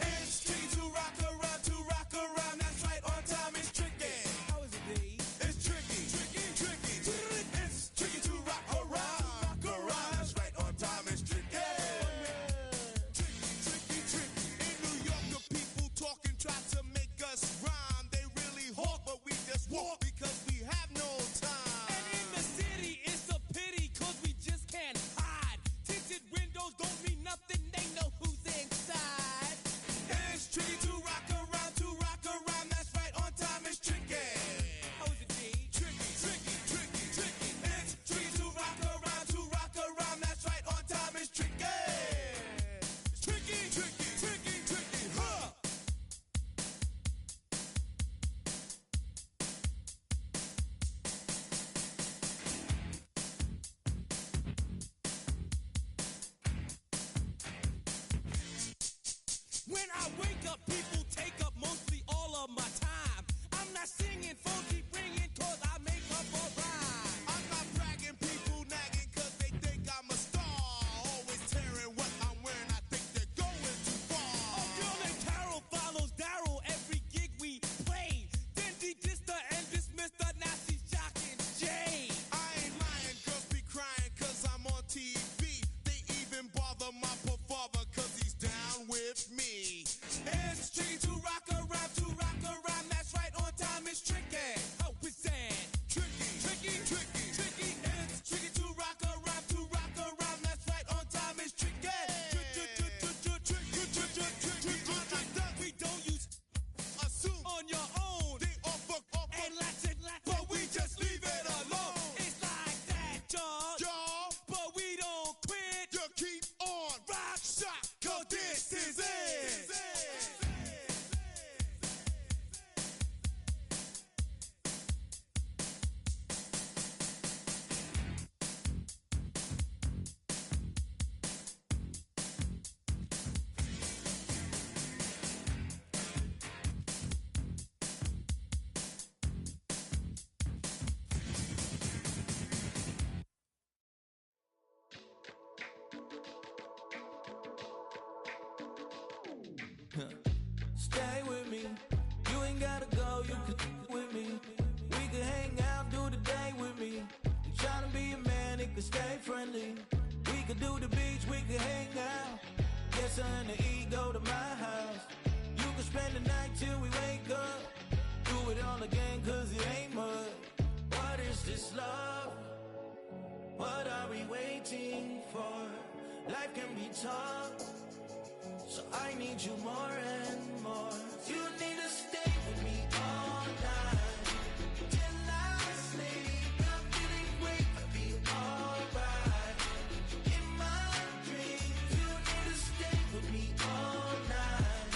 [SPEAKER 5] It's tricky to rock around. That's right, on time it's tricky.
[SPEAKER 12] How is it, D?
[SPEAKER 5] It's tricky. It's tricky to rock around. That's right, on time it's tricky. Tricky. In New York, the people talking try to make us rhyme. They really hawk, but we just walk because we have no time.
[SPEAKER 12] And in the city, it's a pity, cause we just can't hide. Tinted windows don't mean nothing, they know who's inside.
[SPEAKER 5] It's tricky to rock around. That's right, on time it's tricky.
[SPEAKER 12] How is it, D?
[SPEAKER 5] Tricky. It's tricky to rock around. That's right, on time it's tricky. Tricky, huh?
[SPEAKER 12] When I wake up, people take up mostly all of my time. I'm not singing, phone keep ringing, cause I make up a rhyme.
[SPEAKER 5] I'm not bragging, people nagging cause they think I'm a star. Always tearing what I'm wearing, I think they're going too far.
[SPEAKER 12] A girl named Carol follows Daryl every gig we play. Then she dissed her and dismissed her, now she's shocking Jay.
[SPEAKER 5] I ain't lying, girls be crying cause I'm on TV. They even bother my poor father cause he's down with me. It's tricky to rock around. That's right, on time it's tricky.
[SPEAKER 12] How is that?
[SPEAKER 5] Tricky. It's tricky to rock around. That's right, on time it's tricky. Unlike that,
[SPEAKER 12] We don't use
[SPEAKER 5] assume
[SPEAKER 12] on your own.
[SPEAKER 5] they offer,
[SPEAKER 12] And lots
[SPEAKER 5] but we just leave it alone.
[SPEAKER 12] It's like that, y'all.
[SPEAKER 5] Y'all,
[SPEAKER 12] But we don't quit.
[SPEAKER 5] you keep on
[SPEAKER 12] Rock,
[SPEAKER 5] shock, cause this is it.
[SPEAKER 6] Stay with me. You ain't gotta go, you can with me. We can hang out, do the day with me. You tryna be a man, it can stay friendly. We could do the beach, we can hang out. Get something to eat, go to my house. You can spend the night till we wake up. Do it all again, cause it ain't mud. What is this love? What are we waiting for? Life can be tough, so I need you more and more. You need to stay with me all night till I sleep. I'm feeling great, I'll be alright. In my dreams, you need to stay with me all night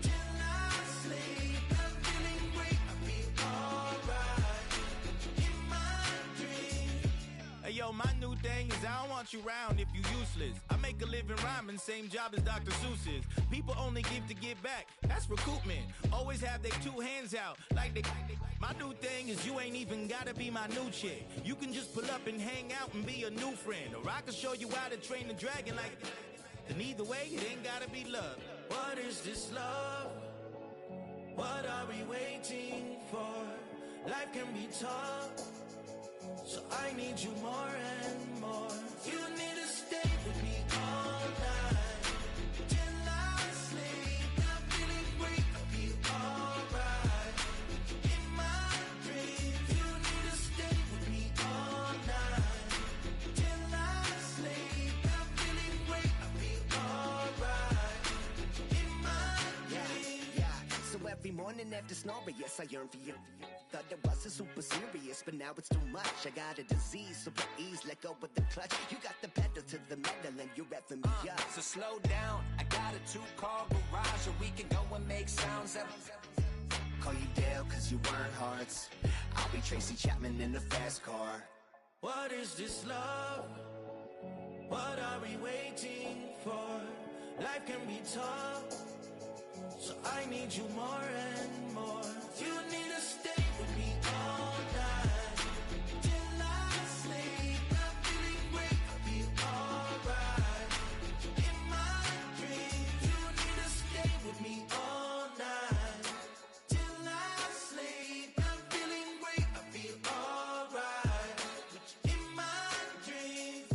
[SPEAKER 6] till I sleep. I'm feeling great, I'll be alright. In my dreams.
[SPEAKER 11] Hey yo, my new thing is I don't want you round if you useless. I make a living rhyming, same job as Dr. Seuss's. People only give to give back, that's recoupment. Always have their two hands out, like they. My new thing is you ain't even gotta be my new chick. You can just pull up and hang out and be a new friend. Or I can show you how to train the dragon like. And either way, it ain't gotta be love.
[SPEAKER 6] What is this love? What are we waiting for? Life can be tough, so I need you more and more. You need to stay with me all night till I sleep. I'm feeling great, I'll be alright. In my dreams, you need to stay with me all night till I sleep. I'm feeling great, I'll be alright. In my dreams.
[SPEAKER 1] So every morning
[SPEAKER 13] morning after snoring, yes, I yearn for you. Thought it wasn't super serious, but now it's too much. I got a disease, so please let go with the clutch. You got the pedal to the metal and you're revving me up.
[SPEAKER 14] So slow down, I got a 2-car garage, or we can go and make sounds up.
[SPEAKER 13] Call you Dale, cause you weren't hearts. I'll be Tracy Chapman in the fast car.
[SPEAKER 15] What is this love? What are we waiting for? Life can be tough, so I need you more and more. You need to stay with me all night till I sleep. I'm feeling great, I'll be alright. In my dreams, you need to stay with me all night till I sleep. I'm feeling great, I feel alright. In my dreams.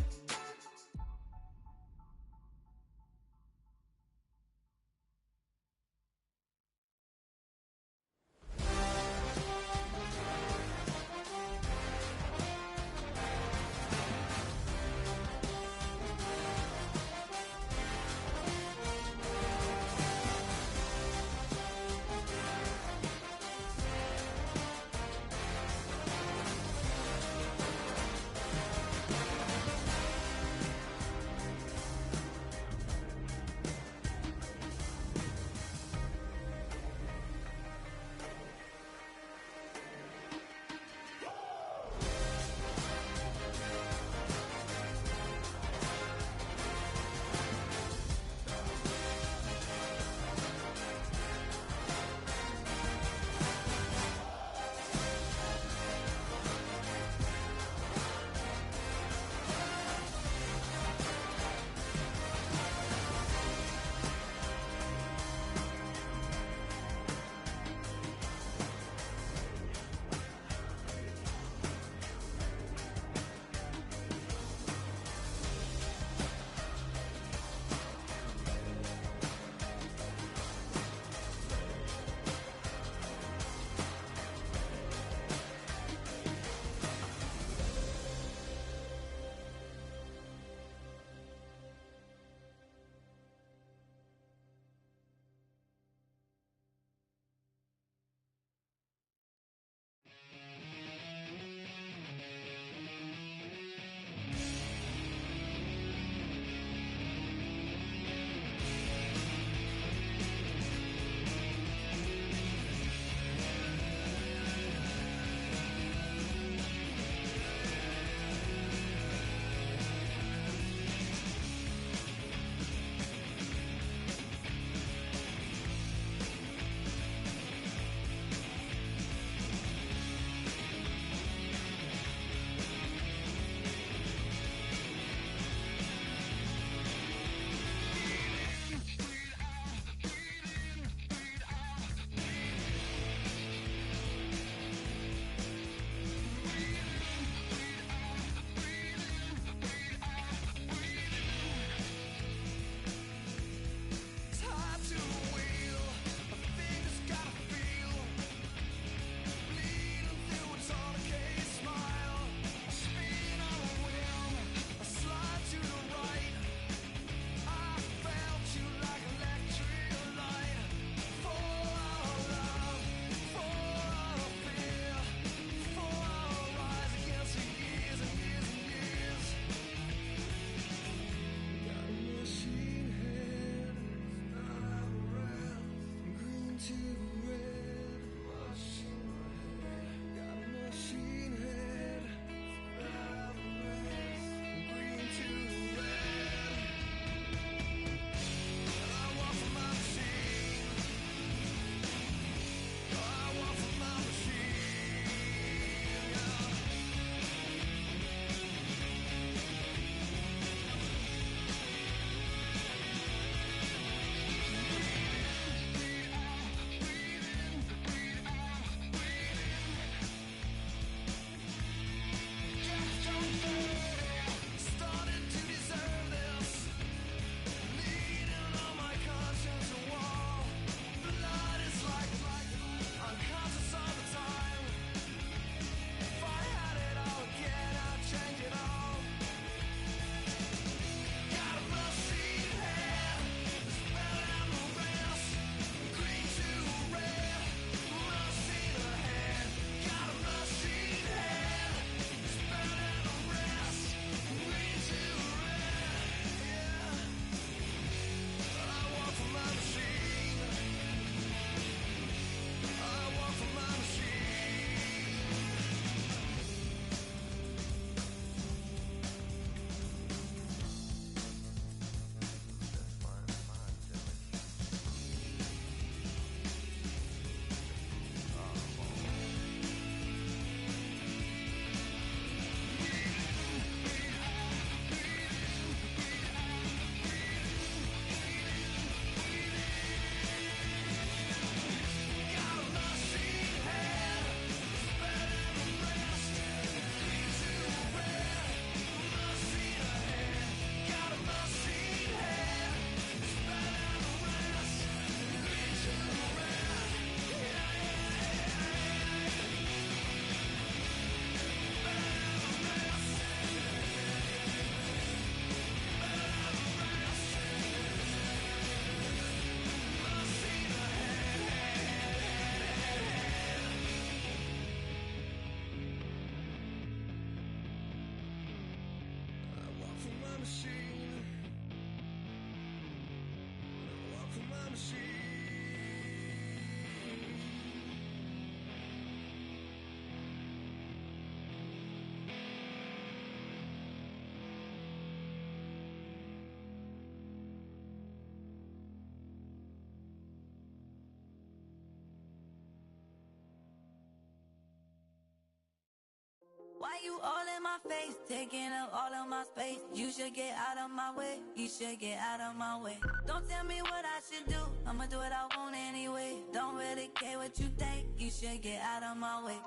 [SPEAKER 8] you all in my face, taking up all of my space? You should get out of my way, you should get out of my way. Don't tell me what I should do, I'ma do what I want anyway. Don't really care what you think, you should get out of my way.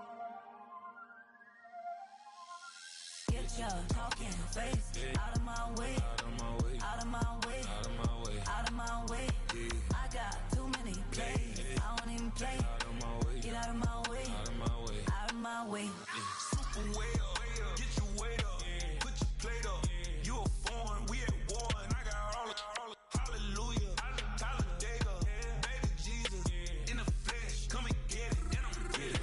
[SPEAKER 8] Get your talking face out of my way, out of my way, out of my way, out of my way, out of my way. I got too many plays, I don't even play. Get out of my way, out of my way, out of my way.
[SPEAKER 16] Super way up, get your weight up, put your plate up. You a foreign, we at war, and I got all the hallelujah, Talladega, baby Jesus, in the flesh, come and get it, and I'm get it.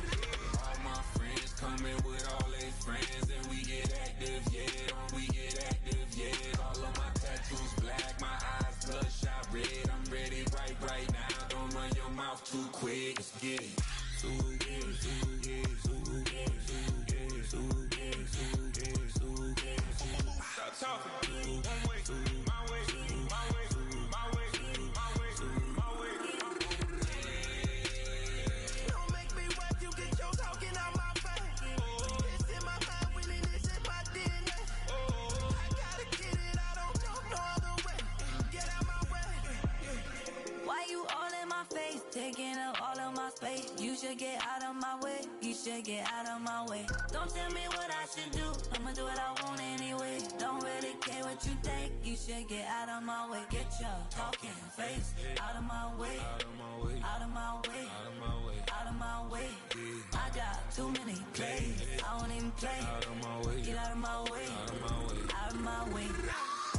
[SPEAKER 16] All my friends coming with all their friends, and we get active, yeah, we get active, yeah. All of my tattoos black, my eyes bloodshot red. I'm ready right now. Don't run your mouth too quick. Let's get it. Stop talking. One way, my way, my way, my way, my way, my way.
[SPEAKER 15] Don't make me watch you get your talking out my face. It's in my mind, really, this is my DNA. I gotta get it, I don't know no other way. Get out my way.
[SPEAKER 8] Why you all in my face, taking up all of my space? You should get out of my way, you should get out of my way. Don't tell me what I should do, I'ma do what I want anyway. Don't really care what you think, you should get out of my way. Get your talking face out of my way, out of my way, out of my way, out of my way, out of my way. I got too many plays, I don't even play. Out of my way, get out of my way, out of my way, out of my way.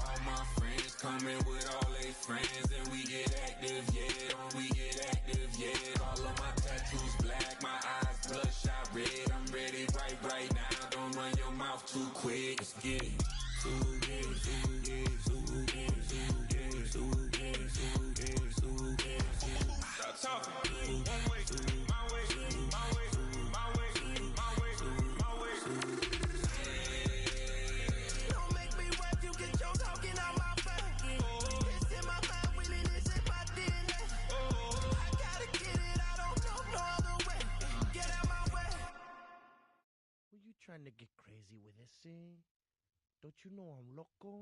[SPEAKER 16] All my friends coming with all their friends, and we get active, yeah, we get active, yeah. All of my tattoos black, my eyes bloodshot red. I'm ready right now. Don't run your mouth too quick. Let's get it. Stop talking. One way, my way, my way, my way, my way, my way.
[SPEAKER 15] Don't make me watch you get your talking out my face. It's in my mind, really, this is my DNA. I gotta get it, I don't know no other way. Get out my way.
[SPEAKER 17] Were you trying to get crazy with this, eh? Don't you know I'm loco?